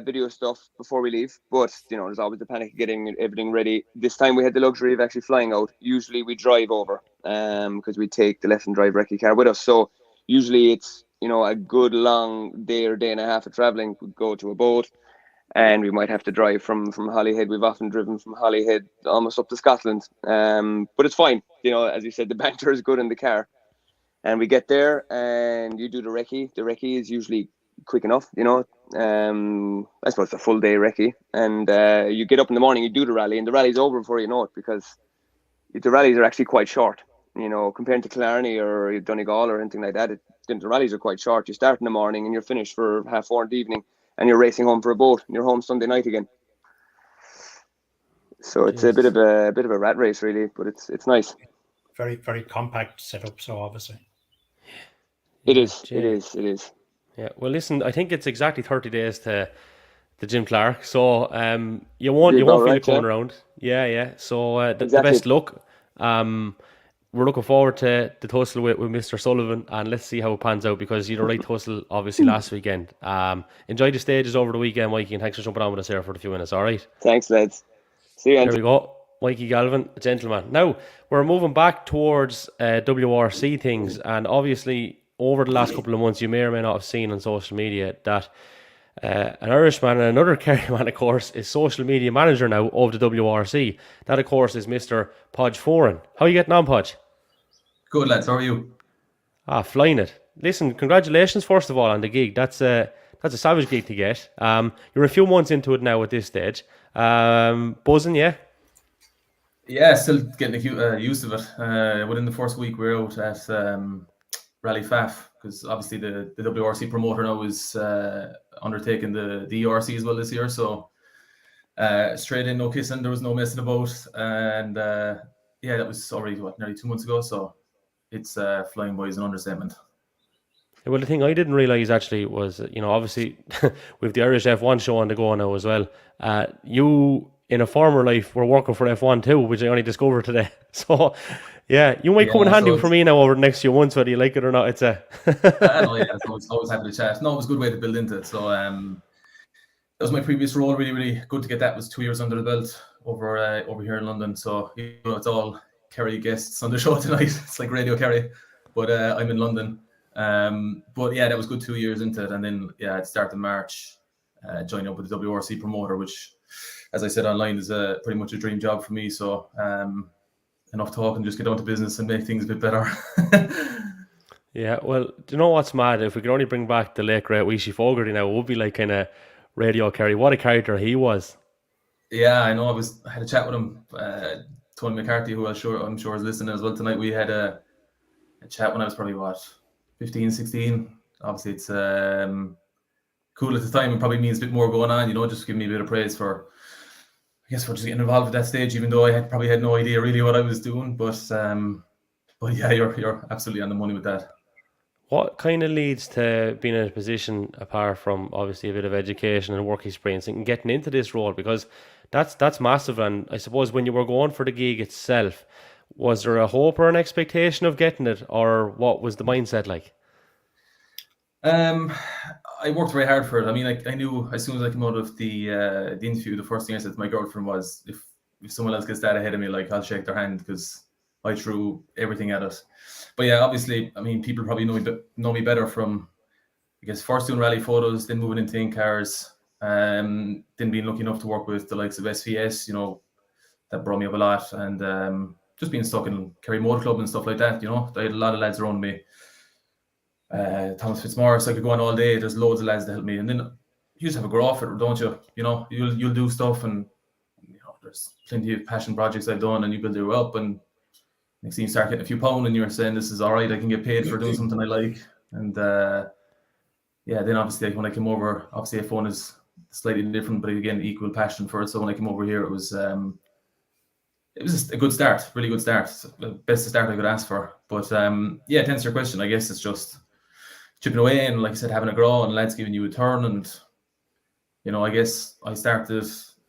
video stuff before we leave, but there's always the panic of getting everything ready. This time we had the luxury of actually flying out. Usually we drive over because we take the left and drive recce car with us. So usually it's a good long day or day and a half of traveling. We'd go to a boat, and we might have to drive from Holyhead. We've often driven from Holyhead almost up to Scotland, but it's fine. As you said, the banter is good in the car. And we get there, and you do the recce. The recce is usually quick enough, I suppose it's a full day recce. And you get up in the morning, you do the rally, and the rally's over before you know it, because the rallies are actually quite short. Compared to Killarney or Donegal or anything like that, the rallies are quite short. You start in the morning, and you're finished for 4:30 in the evening, and you're racing home for a boat, and you're home Sunday night again. So it's a bit of a rat race, really, but it's nice. Very, very compact setup, so obviously. It is. Yeah, well, listen, I think it's exactly 30 days to Jim Clark, so you won't feel it coming around. Yeah. So the best luck. We're looking forward to the tussle with Mr. Sullivan, and let's see how it pans out, because you had a right tussle obviously last weekend. Enjoy the stages over the weekend, Mikey, and thanks for jumping on with us here for a few minutes. All right. Thanks, lads. See you. There we go. Mikie Galvin, a gentleman. Now, we're moving back towards WRC things, and obviously over the last couple of months, you may or may not have seen on social media that an Irishman and another Kerryman, of course, is social media manager now of the WRC. That, of course, is Mr. Padraig Foran. How are you getting on, Podge? Good, lads. How are you? Flying it. Listen, congratulations, first of all, on the gig. That's a savage gig to get. You're a few months into it now at this stage. Buzzing, yeah? Yeah, still getting used to it. Within the first week, we're out at Rally Faf, because obviously the WRC promoter now is undertaking the ERC as well this year. So straight in, no kissing, there was no messing about. And that was already, nearly 2 months ago. So it's flying by is an understatement. Well, the thing I didn't realise actually was, obviously, with the Irish F1 show on the go now as well, you, in a former life, were working for F1 too, which I only discovered today. So, yeah, you might come in Yeah, handy so for me now over the next few months, whether you like it or not. It's a... no, yeah, so it's always happy to chat. No, it was a good way to build into it. So that was my previous role. Really, really good to get that. It was 2 years under the belt over here in London. So it's all Kerry guests on the show tonight. It's like Radio Kerry, but I'm in London. But yeah, that was good 2 years into it, and then at the start of March, joining up with the WRC promoter, which, as I said online, is pretty much a dream job for me. So enough talk and just get down to business and make things a bit better. Yeah, well, do you know what's mad? If we could only bring back the late great Wishy Fogarty now, it would be like kind of Radio Kerry. What a character he was. Yeah, I know. I had a chat with him. Tony McCarthy, who I'm sure is listening as well tonight. We had a chat when I was probably 15, 16. Obviously, it's cool at the time. It probably means a bit more going on. Just give me a bit of praise for just getting involved at that stage, even though I probably had no idea really what I was doing. But yeah, you're absolutely on the money with that. What kind of leads to being in a position, apart from obviously a bit of education and work experience, and getting into this role? Because that's massive. And I suppose when you were going for the gig itself, was there a hope or an expectation of getting it, or what was the mindset like? I worked very hard for it. I mean, I knew as soon as I came out of the interview, the first thing I said to my girlfriend was, if someone else gets that ahead of me, like, I'll shake their hand, because I threw everything at it. But yeah, obviously, I mean, people probably know me better from, I guess, first doing rally photos, then moving into in cars, then being lucky enough to work with the likes of SVS, that brought me up a lot, and just being stuck in Kerry Motor Club and stuff like that. I had a lot of lads around me. Thomas Fitzmaurice, I could go on all day. There's loads of lads to help me, and then you just have a go off it, don't you? You'll do stuff, and there's plenty of passion projects I've done, and you build your way up, and next thing you start getting a few pound, and you're saying, this is all right, I can get paid for doing something I like. And then obviously, when I came over, obviously F1 is slightly different, but again, equal passion for it. So when I came over here, it was just a good start, really good start, the best start I could ask for. But to answer your question, I guess it's just chipping away, and like I said, having a grow, and lads giving you a turn. And I guess I started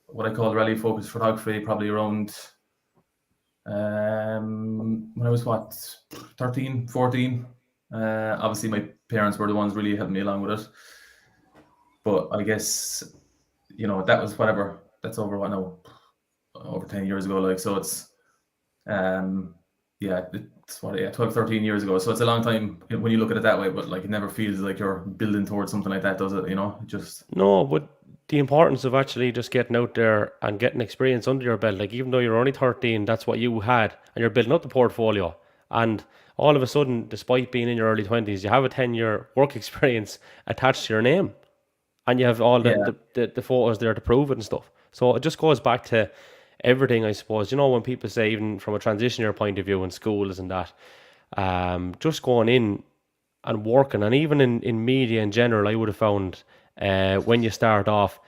what I call rally focused photography probably around when I was 13, 14. Obviously my parents were the ones really helping me along with it, but I guess that was whatever, that's over what now, over 10 years ago, like, so it's it's 12, 13 years ago, so it's a long time when you look at it that way. But like, it never feels like you're building towards something like that, does it? No, but the importance of actually just getting out there and getting experience under your belt, like, even though you're only 13, that's what you had, and you're building up the portfolio, and all of a sudden, despite being in your early 20s, you have a 10-year work experience attached to your name, and you have all the photos there to prove it and stuff. So it just goes back to everything, I suppose. When people say, even from a transition year point of view in schools and that, just going in and working, and even in media in general, I would have found when you start off,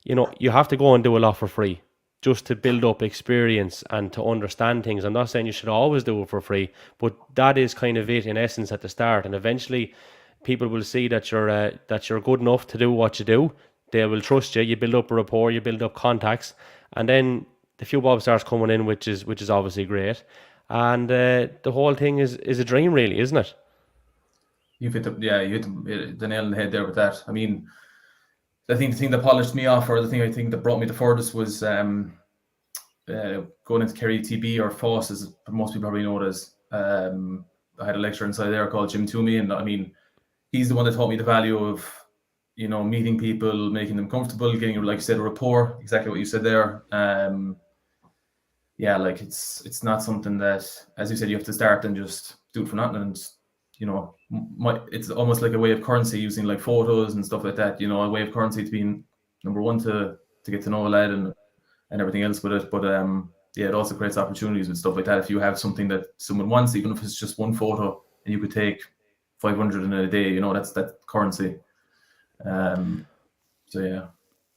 you have to go and do a lot for free just to build up experience and to understand things. I'm not saying you should always do it for free, but that is kind of it in essence at the start. And eventually people will see that you're good enough to do what you do. They will trust you. You build up a rapport, you build up contacts, and then the few bob starts coming in, which is obviously great. And the whole thing is a dream, really, isn't it? You hit the nail on the head there with that. I mean, I think the thing that polished me off, or the thing I think that brought me the furthest, was going into Kerry TB, or FOSS, as most people probably know it as. I had a lecturer inside there called Jim Toomey, and I mean, he's the one that taught me the value of, meeting people, making them comfortable, getting, like you said, a rapport, exactly what you said there. Like, it's not something that, as you said, you have to start and just do it for nothing. And it's almost like a way of currency, using like photos and stuff like that, a way of currency to being number one, to get to know a lad and everything else with it. But it also creates opportunities with stuff like that. If you have something that someone wants, even if it's just one photo, and you could take 500 in a day, that's that currency.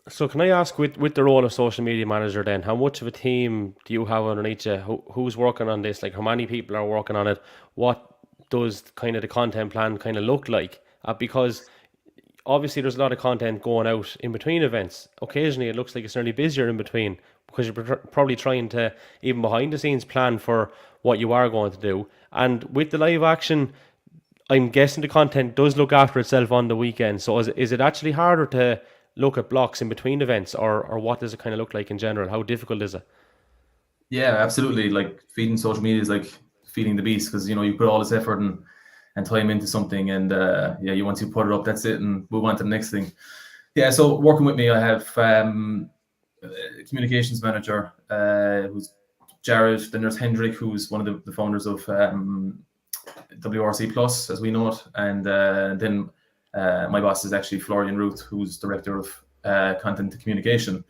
So can I ask, with the role of social media manager, then, how much of a team do you have underneath you? Who's working on this? Like, how many people are working on it? What does kind of the content plan kind of look like? Because obviously there's a lot of content going out in between events. Occasionally it looks like it's nearly busier in between because you're probably trying to, even behind the scenes, plan for what you are going to do. And with the live action, I'm guessing the content does look after itself on the weekend. So is it actually harder to look at blocks in between events, or what does it kind of look like in general? How difficult is it? Yeah, absolutely. Like feeding social media is like feeding the beast, because you put all this effort and time into something, and once you put it up, that's it, and move on to the next thing. Yeah, so working with me, I have a communications manager, who's Jared. Then there's Hendrik, who's one of the founders of WRC Plus, as we know it, and then my boss is actually Florian Ruth, who's director of content and communication.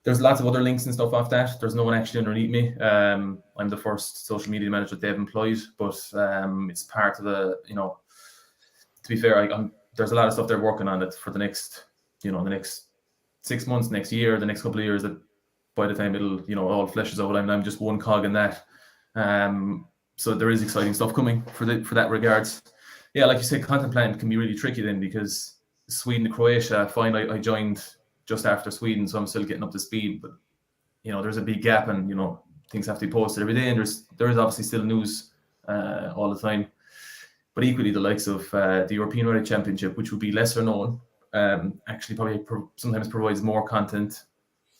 There's lots of other links and stuff off that. There's no one actually underneath me. I'm the first social media manager they've employed, but it's part of the, to be fair, there's a lot of stuff they're working on that for the next 6 months, next year, the next couple of years, that by the time it'll, all fleshes out, I'm just one cog in that. So there is exciting stuff coming for that regards. Yeah, like you said, content plan can be really tricky then, because Sweden to Croatia, fine, I joined just after Sweden, so I'm still getting up to speed, but there's a big gap, and things have to be posted every day, and there is obviously still news all the time. But equally, the likes of the European Rally Championship, which would be lesser known, actually probably sometimes provides more content.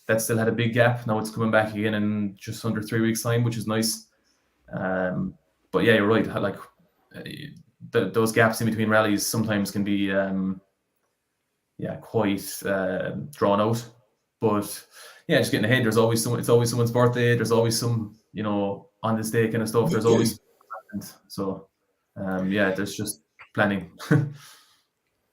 That still had a big gap. Now it's coming back again in just under 3 weeks' time, which is nice. But yeah, you're right. Like those gaps in between rallies sometimes can be quite drawn out. But yeah, just getting ahead. It's always someone's birthday. There's always some on this day kind of stuff. There's always so there's just planning.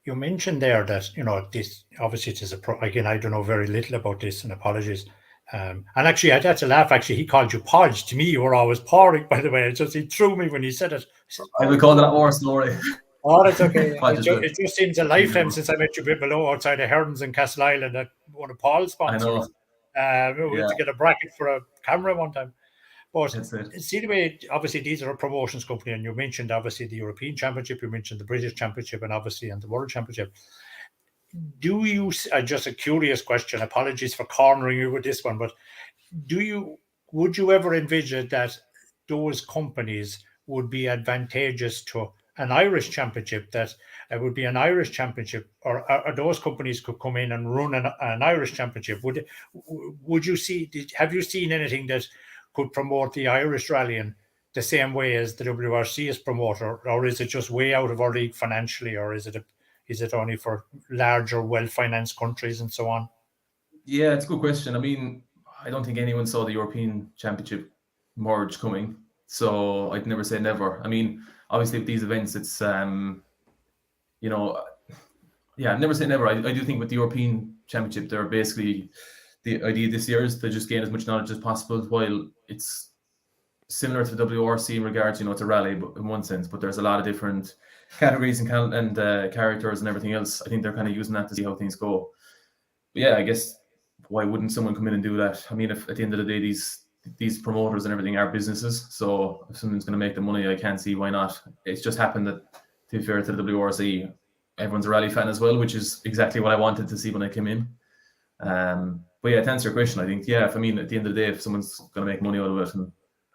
You mentioned there that this obviously it is again, I don't know very little about this, and apologies. And actually, I had to laugh. Actually, he called you Podge. To me, you were always Padraig, by the way. He threw me when he said it. I would call that more story. Oh, that's okay. It just seems a lifetime since I met you a bit below outside of Herdens in Castle Island at one of Paul's sponsors. I know. We had to get a bracket for a camera one time. But see the way, obviously, these are a promotions company, and you mentioned obviously the European Championship, you mentioned the British Championship, and obviously and the World Championship. Do you, just a curious question, apologies for cornering you with this one, but would you ever envision that those companies would be advantageous to an Irish championship, that it would be an Irish championship, or those companies could come in and run an Irish championship? Would you have you seen anything that could promote the Irish rallying the same way as the WRC is promoter, or is it just way out of our league financially, or is it only for larger, well-financed countries and so on? Yeah, it's a good question. I mean, I don't think anyone saw the European Championship merge coming, so I'd never say never. I mean, obviously with these events, it's never say never. I do think with the European Championship, they're basically, the idea this year is to just gain as much knowledge as possible, while it's similar to the WRC in regards, it's a rally, but in one sense, but there's a lot of different categories and characters and everything else. I think they're kind of using that to see how things go. But yeah, I guess why wouldn't someone come in and do that? I mean, if at the end of the day, these promoters and everything are businesses, so if someone's going to make the money, I can't see why not. It's just happened that, to be fair to the WRC, everyone's a rally fan as well, which is exactly what I wanted to see when I came in. But yeah, to answer your question, I think, at the end of the day, if someone's going to make money out of it, and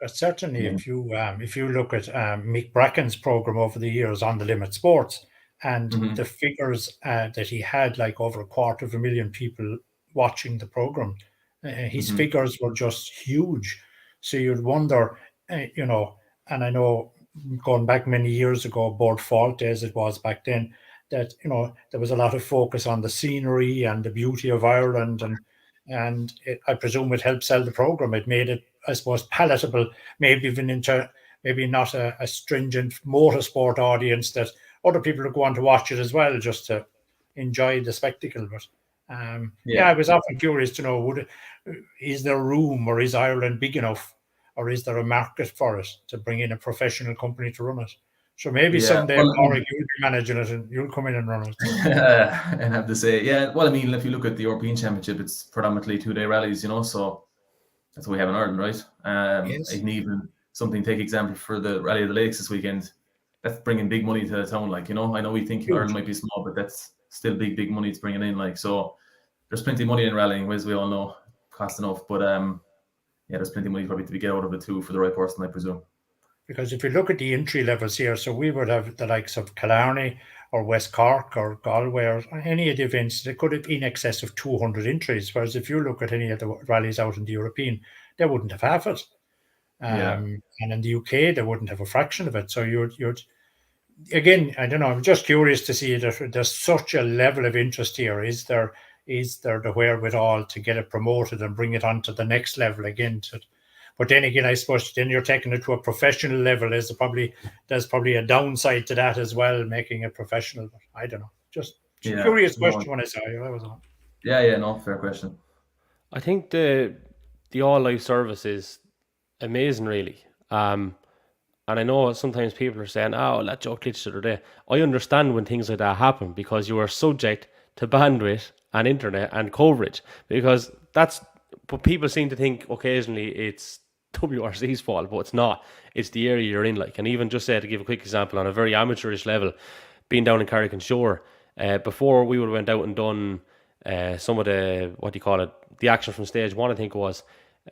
certainly, if you look at Mick Bracken's program over the years on the Limit Sports, and the figures that he had, like over 250,000 people watching the program, his figures were just huge. So you'd wonder, and I know going back many years ago, Board Fault as it was back then, that there was a lot of focus on the scenery and the beauty of Ireland, and I presume it helped sell the program. It made it, I suppose, palatable, maybe even into maybe not a stringent motorsport audience, that other people would go on to watch it as well, just to enjoy the spectacle. But I was often curious to know, is there room, or is Ireland big enough, or is there a market for it to bring in a professional company to run it? So maybe someday, you'll be managing it and you'll come in and run it. And have to say, if you look at the European Championship, it's predominantly 2-day rallies, so that's what we have in Ireland, right? Yes. I can even take example for the Rally of the Lakes this weekend. that's bringing big money to the town. Like, you know, I know we think Huge. Ireland might be small, but that's still big money it's bringing in. Like, so there's plenty of money in rallying, as we all know, cost enough. But yeah, there's plenty of money probably to get out of it too for the right person, I presume. Because if you look at the entry levels here, so we would have the likes of Killarney or West Cork or Galway or any of the events, they could have in excess of 200 entries. Whereas if you look at any of the rallies out in the European, they wouldn't have half it. And in the UK, they wouldn't have a fraction of it. So you'd again, I don't know. I'm just curious to see that there's such a level of interest here. Is there the wherewithal to get it promoted and bring it on to the next level again? But then again, I suppose then you're taking it to a professional level. There's probably a downside to that as well, making it professional. But I don't know. Just curious question when I saw you. That was all. Yeah, no, fair question. I think the all live service is amazing, really. And I know sometimes people are saying, "Oh, that joke glitched the other day." I understand when things like that happen because you are subject to bandwidth and internet and coverage. Because but people seem to think occasionally it's WRC's fault, but it's not. It's the area you're in. Like, and even just to give a quick example on a very amateurish level, being down in Carrick-on-Shore, before we would have went out and done some of the action from stage one, I think it was.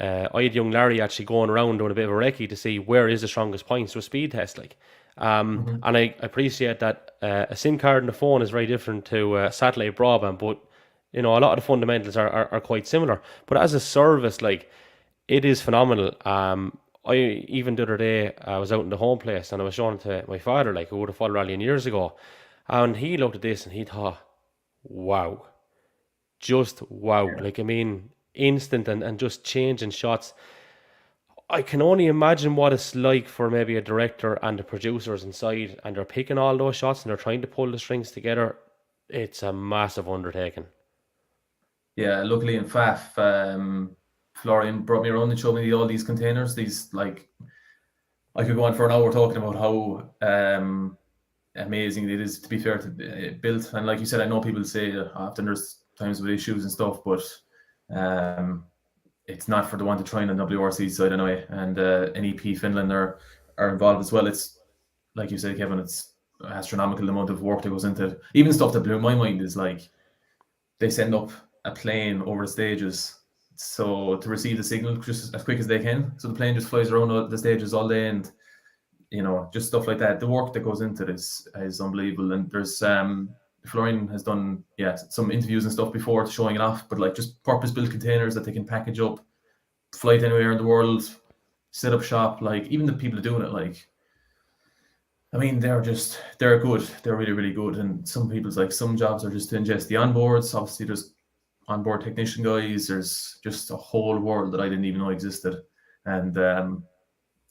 I had young Larry actually going around doing a bit of a recce to see where is the strongest points to a speed test, like. And I appreciate that a SIM card and a phone is very different to satellite broadband, but you know, a lot of the fundamentals are quite similar. But as a service, like, it is phenomenal. I even the other day I was out in the home place and I was showing it to my father, like, who would have followed rallying years ago, and he looked at this and he thought, wow, just wow. Like, I mean, instant and just changing shots. I can only imagine what it's like for maybe a director and the producers inside, and they're picking all those shots and they're trying to pull the strings together. It's a massive undertaking. Yeah, luckily in FAF, Florian brought me around and showed me all these containers. These, like, I could go on for an hour talking about how amazing it is, to be fair, to build. And like you said, I know people say often there's times with issues and stuff, but it's not for the one to try on the WRC side anyway. And NEP Finland are involved as well. It's, like you said, Kevin, it's astronomical amount of work that goes into it. Even stuff that blew my mind is, like, they send up a plane over the stages so to receive the signal just as quick as they can. So the plane just flies around the stages all day, and you know, just stuff like that. The work that goes into this is unbelievable. And there's Florian has done some interviews and stuff before showing it off, but like just purpose-built containers that they can package up, flight anywhere in the world, set up shop. Like, even the people doing it, like, I mean, they're good. They're really, really good. And some people's, like, some jobs are just to ingest the onboards. Obviously, there's onboard technician guys. There's just a whole world that I didn't even know existed. And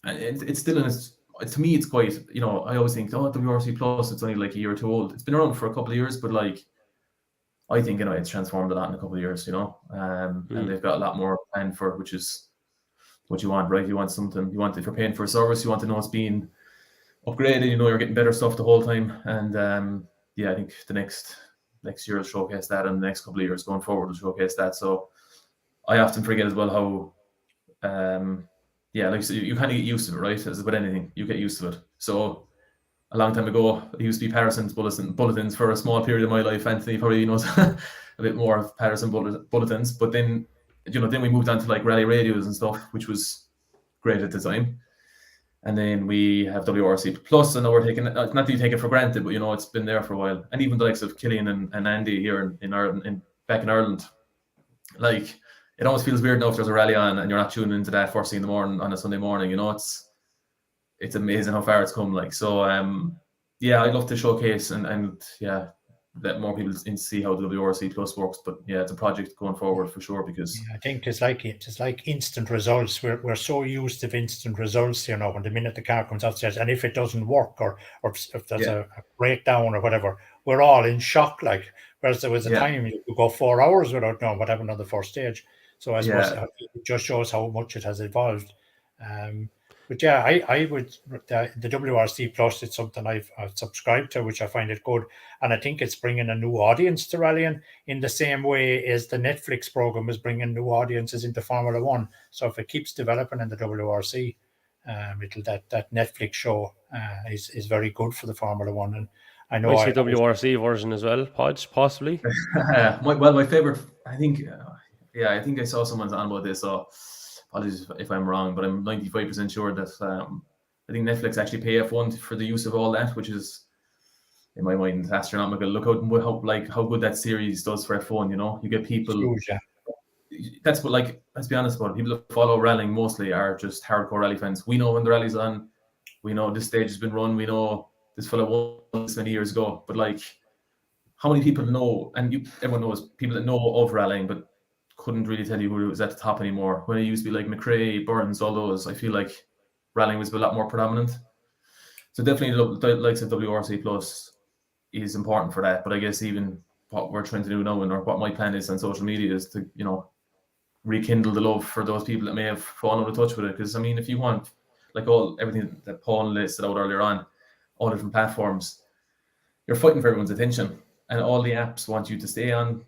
it's still in its, to me, it's quite, you know, I always think, WRC Plus, it's only like a year or two old. It's been around for a couple of years, but like, I think, you know, it's transformed a lot in a couple of years, you know, and they've got a lot more planned for, which is what you want, right? You want something, if you're paying for a service, you want to know it's being upgraded, you know, you're getting better stuff the whole time. And I think the next year will showcase that, and the next couple of years going forward will showcase that. So I often forget as well how like, so you kind of get used to it, right? As with anything, you get used to it. So a long time ago, it used to be Patterson's bulletins for a small period of my life. Anthony probably knows a bit more of Patterson bulletins, but then, you know, then we moved on to like rally radios and stuff, which was great at the time. And then we have WRC Plus, and now we're taking, not that you take it for granted, but, you know, it's been there for a while. And even the likes of Killian and Andy here in Ireland, back in Ireland, like, it almost feels weird now if there's a rally on and you're not tuning into that first thing in the morning on a Sunday morning. You know, it's amazing how far it's come. Like, so I'd love to showcase and let more people see how the WRC Plus works. But yeah, it's a project going forward for sure, because I think it's like instant results. We're so used to instant results, you know, when the minute the car comes upstairs, and if it doesn't work or if there's a breakdown or whatever, we're all in shock. Like, whereas there was a time you could go 4 hours without knowing what happened on the first stage. So I suppose it just shows how much it has evolved. But yeah, I would, the WRC Plus, it's something I've subscribed to, which I find it good. And I think it's bringing a new audience to rallying in the same way as the Netflix program is bringing new audiences into Formula One. So if it keeps developing in the WRC, That Netflix show is very good for the Formula One, and I know Might see WRC version as well, Podge, possibly. My favorite, I think, I think I saw someone's on about this, so apologies if I'm wrong, but I'm 95% sure that I think Netflix actually pay F1 for the use of all that, which is, in my mind, astronomical. Look how good that series does for F1. You know, you get people. Huge, yeah. That's what, like, let's be honest about it. People that follow rallying mostly are just hardcore rally fans. We know when the rally's on. We know this stage has been run. We know this fella won this many years ago. But like, how many people know? And everyone knows people that know of rallying, but couldn't really tell you who was at the top anymore. When it used to be like McRae, Burns, all those, I feel like rallying was a lot more predominant. So definitely the likes of WRC Plus is important for that. But I guess even what we're trying to do now, or what my plan is on social media, is to, you know, rekindle the love for those people that may have fallen out of touch with it. Because I mean, if you want, like, everything that Paul listed out earlier on, all different platforms, you're fighting for everyone's attention, and all the apps want you to stay on.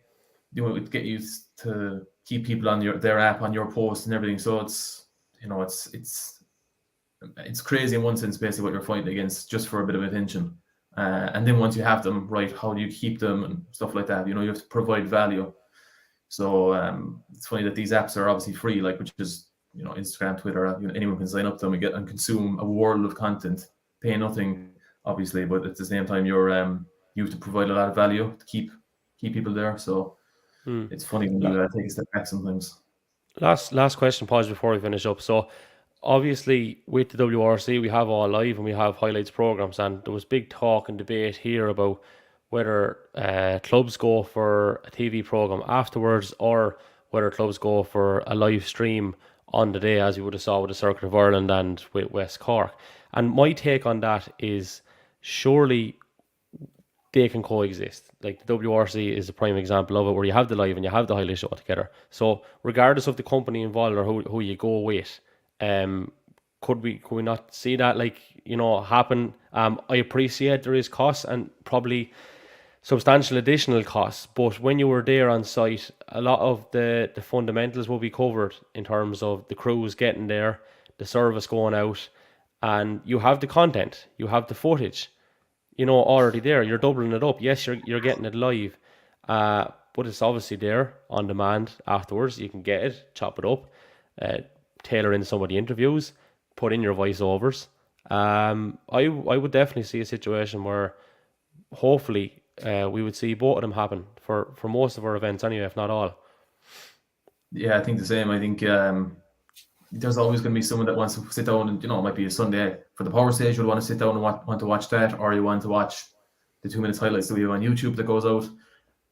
You know, get you to keep people on their app, on your post and everything. So it's, you know, it's crazy in one sense, basically, what you're fighting against, just for a bit of attention. And then once you have them, right, how do you keep them and stuff like that? You know, you have to provide value. So it's funny that these apps are obviously free, like, which is, you know, Instagram, Twitter, you know, anyone can sign up to them and consume a world of content, pay nothing, obviously, but at the same time, you have to provide a lot of value to keep people there. So it's funny when you take a step back sometimes. Last question, pause before we finish up. So obviously with the WRC, we have all live and we have highlights programs, and there was big talk and debate here about whether clubs go for a TV program afterwards, or whether clubs go for a live stream on the day, as you would have saw with the Circuit of Ireland and with West Cork. And my take on that is, surely they can coexist. Like, the WRC is a prime example of it, where you have the live and you have the highlight show together. So regardless of the company involved or who you go with, could we not see that, like, you know, happen? I appreciate there is costs and probably substantial additional costs, but when you were there on site, a lot of the fundamentals will be covered in terms of the crews getting there, the service going out, and you have the content, you have the footage, you know, already there. You're doubling it up. Yes, you're getting it live, but it's obviously there on demand afterwards. You can get it, chop it up, tailor in some of the interviews, put in your voiceovers. I would definitely see a situation where hopefully we would see both of them happen for most of our events anyway, if not all. Yeah, I think the same. I think there's always going to be someone that wants to sit down, and, you know, it might be a Sunday for the power stage, you'll want to sit down and want to watch that, or you want to watch the 2 minutes highlights that we have on YouTube that goes out,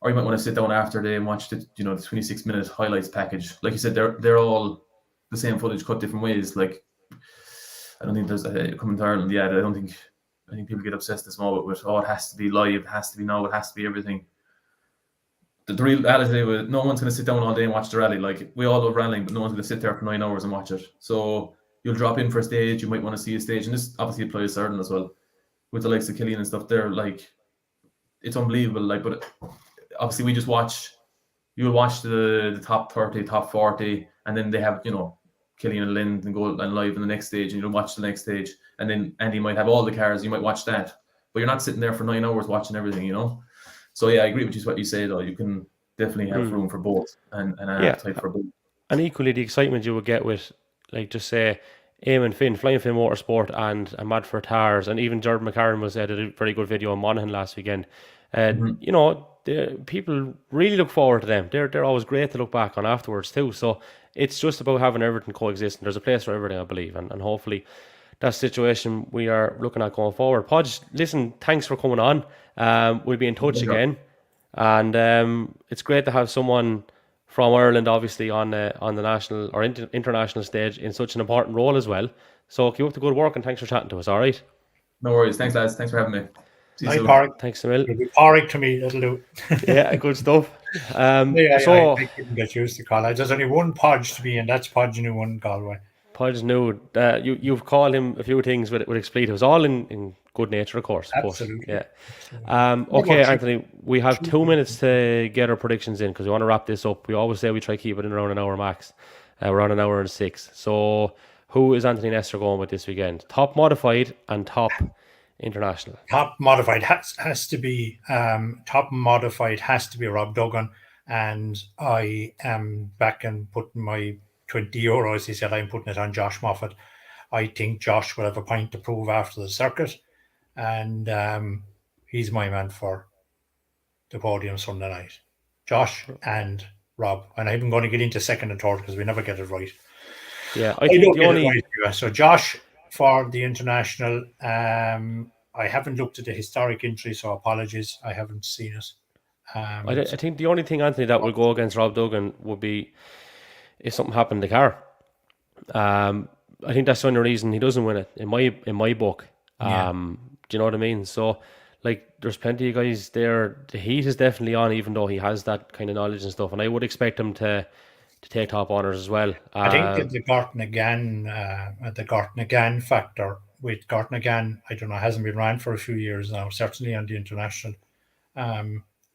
or you might want to sit down after day and watch the 26-minute highlights package. Like you said, they're all the same footage cut different ways. Like, I don't think there's coming to Ireland yet. I think people get obsessed this moment with, it has to be live, it has to be now, it has to be everything. The reality with, no one's going to sit down all day and watch the rally. Like, we all love rallying, but no one's going to sit there for 9 hours and watch it. So you'll drop in for a stage, you might want to see a stage, and this obviously applies to Ireland as well, with the likes of Killian and stuff. They're like, it's unbelievable. Like, but obviously you'll watch the top 30, top 40, and then they have, you know, Killian and Lind and go and live in the next stage, and you'll watch the next stage, and then Andy might have all the cars, you might watch that, but you're not sitting there for 9 hours watching everything, you know. So yeah, I agree with what you say, though. You can definitely have room for both, and an appetite for both. And equally, the excitement you would get with, like, just say Eamon Finn, Flying Finn Motorsport, and Mad for Tars, and even Jordan McCarran did a very good video on Monaghan last weekend. You know, people really look forward to them. They're always great to look back on afterwards too. So it's just about having everything coexisting. There's a place for everything, I believe, and hopefully that's the situation we are looking at going forward. Podge, listen, thanks for coming on. We'll be in touch again, and it's great to have someone from Ireland, obviously, on the national or international stage in such an important role as well. So keep up the good work, and thanks for chatting to us. All right. No worries. Thanks, lads. Thanks for having me. Thanks, Emil. It'll be Padraig to me. That'll do. Yeah, good stuff. I couldn't get used to call. There's only one Podge to be, and that's Podge New in Galway. Podge New. You've called him a few things with expletives, all in good nature, of course. Absolutely. But, yeah. Okay, Anthony, we have 2 minutes to get our predictions in, because we want to wrap this up. We always say we try to keep it in around an hour max. We're on an hour and 6. So Who is Anthony Nestor going with this weekend? Top modified and top international. Top modified has to be Rob Duggan, and I am back and putting my €20. He said I'm putting it on Josh Moffat. I think Josh will have a point to prove after the circuit, and he's my man for the podium Sunday night. Josh and Rob, and I'm going to get into second and third because we never get it right. Yeah, I think the only right. So Josh for the international. I haven't looked at the historic entry, so apologies. I haven't seen it. I think the only thing, Anthony, that will go against Rob Duggan would be if something happened to the car. I think that's the only reason he doesn't win it in my book. Do you know what I mean? So, like, there's plenty of guys there. The heat is definitely on, even though he has that kind of knowledge and stuff. And I would expect him to take top honours as well. I think that the Gartnagan factor with Gartnagan, I don't know, hasn't been ran for a few years now. Certainly on the international,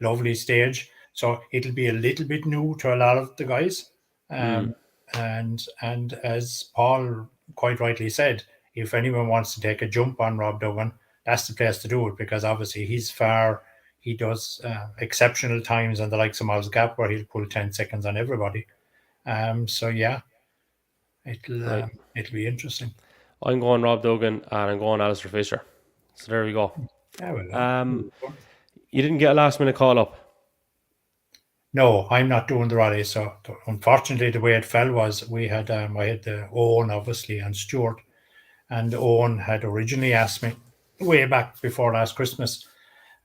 lovely stage. So it'll be a little bit new to a lot of the guys. And as Paul quite rightly said, if anyone wants to take a jump on Rob Duggan, that's the place to do it, because obviously he does exceptional times on the likes of Miles Gap where he'll pull 10 seconds on everybody. So yeah, it'll be interesting. I'm going Rob Duggan and I'm going Alistair Fisher. So there we go. Yeah, well, you didn't get a last minute call up. No, I'm not doing the rally. So unfortunately, the way it fell was I had the Owen obviously and Stuart, and Owen had originally asked me way back before last Christmas,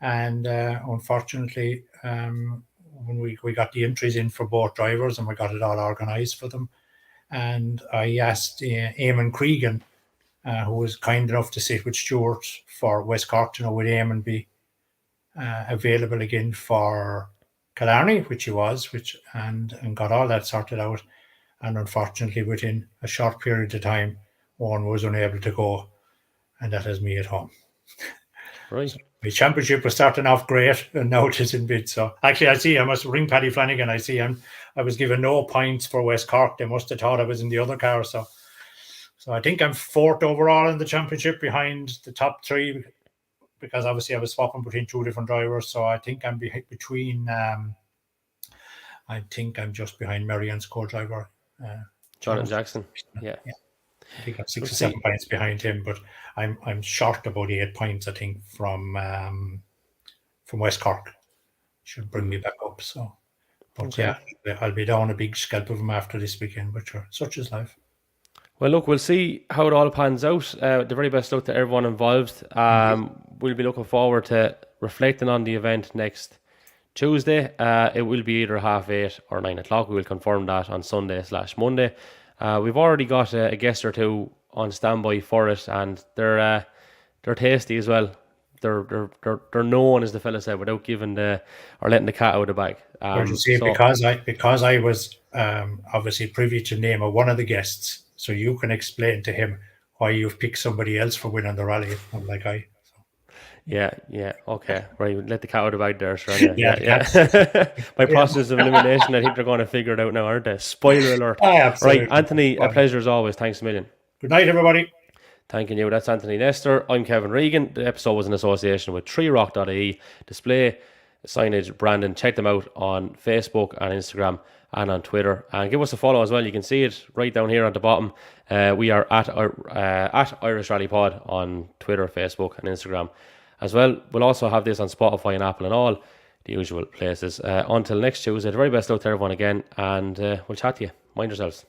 and unfortunately, when we got the entries in for both drivers and we got it all organised for them, and I asked Eamon Cregan, who was kind enough to sit with Stuart for West Cork, to know would Eamon be available again for Killarney, which he was, and got all that sorted out. And unfortunately, within a short period of time, Owen was unable to go, and that has me at home. Right. So my championship was starting off great, and now it is in bid. So actually, I must ring Paddy Flanagan. I was given no points for West Cork. They must have thought I was in the other car. So I think I'm fourth overall in the championship behind the top three, because obviously I was swapping between two different drivers. So I think I'm between. I think I'm just behind Marianne's co-driver, Jonathan Jackson. Yeah. I think I'm 6 or 7 points behind him, but I'm short about 8 points, I think, from West Cork. Should bring me back up. So, but okay. Yeah, I'll be down a big scalp of them after this weekend. But sure, such is life. Well, look, we'll see how it all pans out. The very best luck to everyone involved. We'll be looking forward to reflecting on the event next Tuesday. It will be either 8:30 or 9 o'clock. We will confirm that on Sunday/Monday. We've already got a guest or two on standby for it, and they're tasty as well. They're known, as the fella said, without giving letting the cat out of the bag. Because I was obviously privy to name of one of the guests, so you can explain to him why you've picked somebody else for winning the rally. I'm like Yeah, okay. Right, let the cat out of the bag there, sure. Yeah. By process of elimination, I think they're going to figure it out now, aren't they? Spoiler alert. Absolutely. Right, Anthony, a pleasure as always. Thanks a million. Good night, everybody. Thanking you. That's Anthony Nestor. I'm Kevin Regan. The episode was in association with treerock.ie. Display, signage, branding. Check them out on Facebook and Instagram and on Twitter. And give us a follow as well. You can see it right down here at the bottom. We are at Irish Rally Pod on Twitter, Facebook and Instagram as well. We'll also have this on Spotify and Apple and all the usual places. Until next Tuesday, the very best luck to everyone again, and we'll chat to you. Mind yourselves.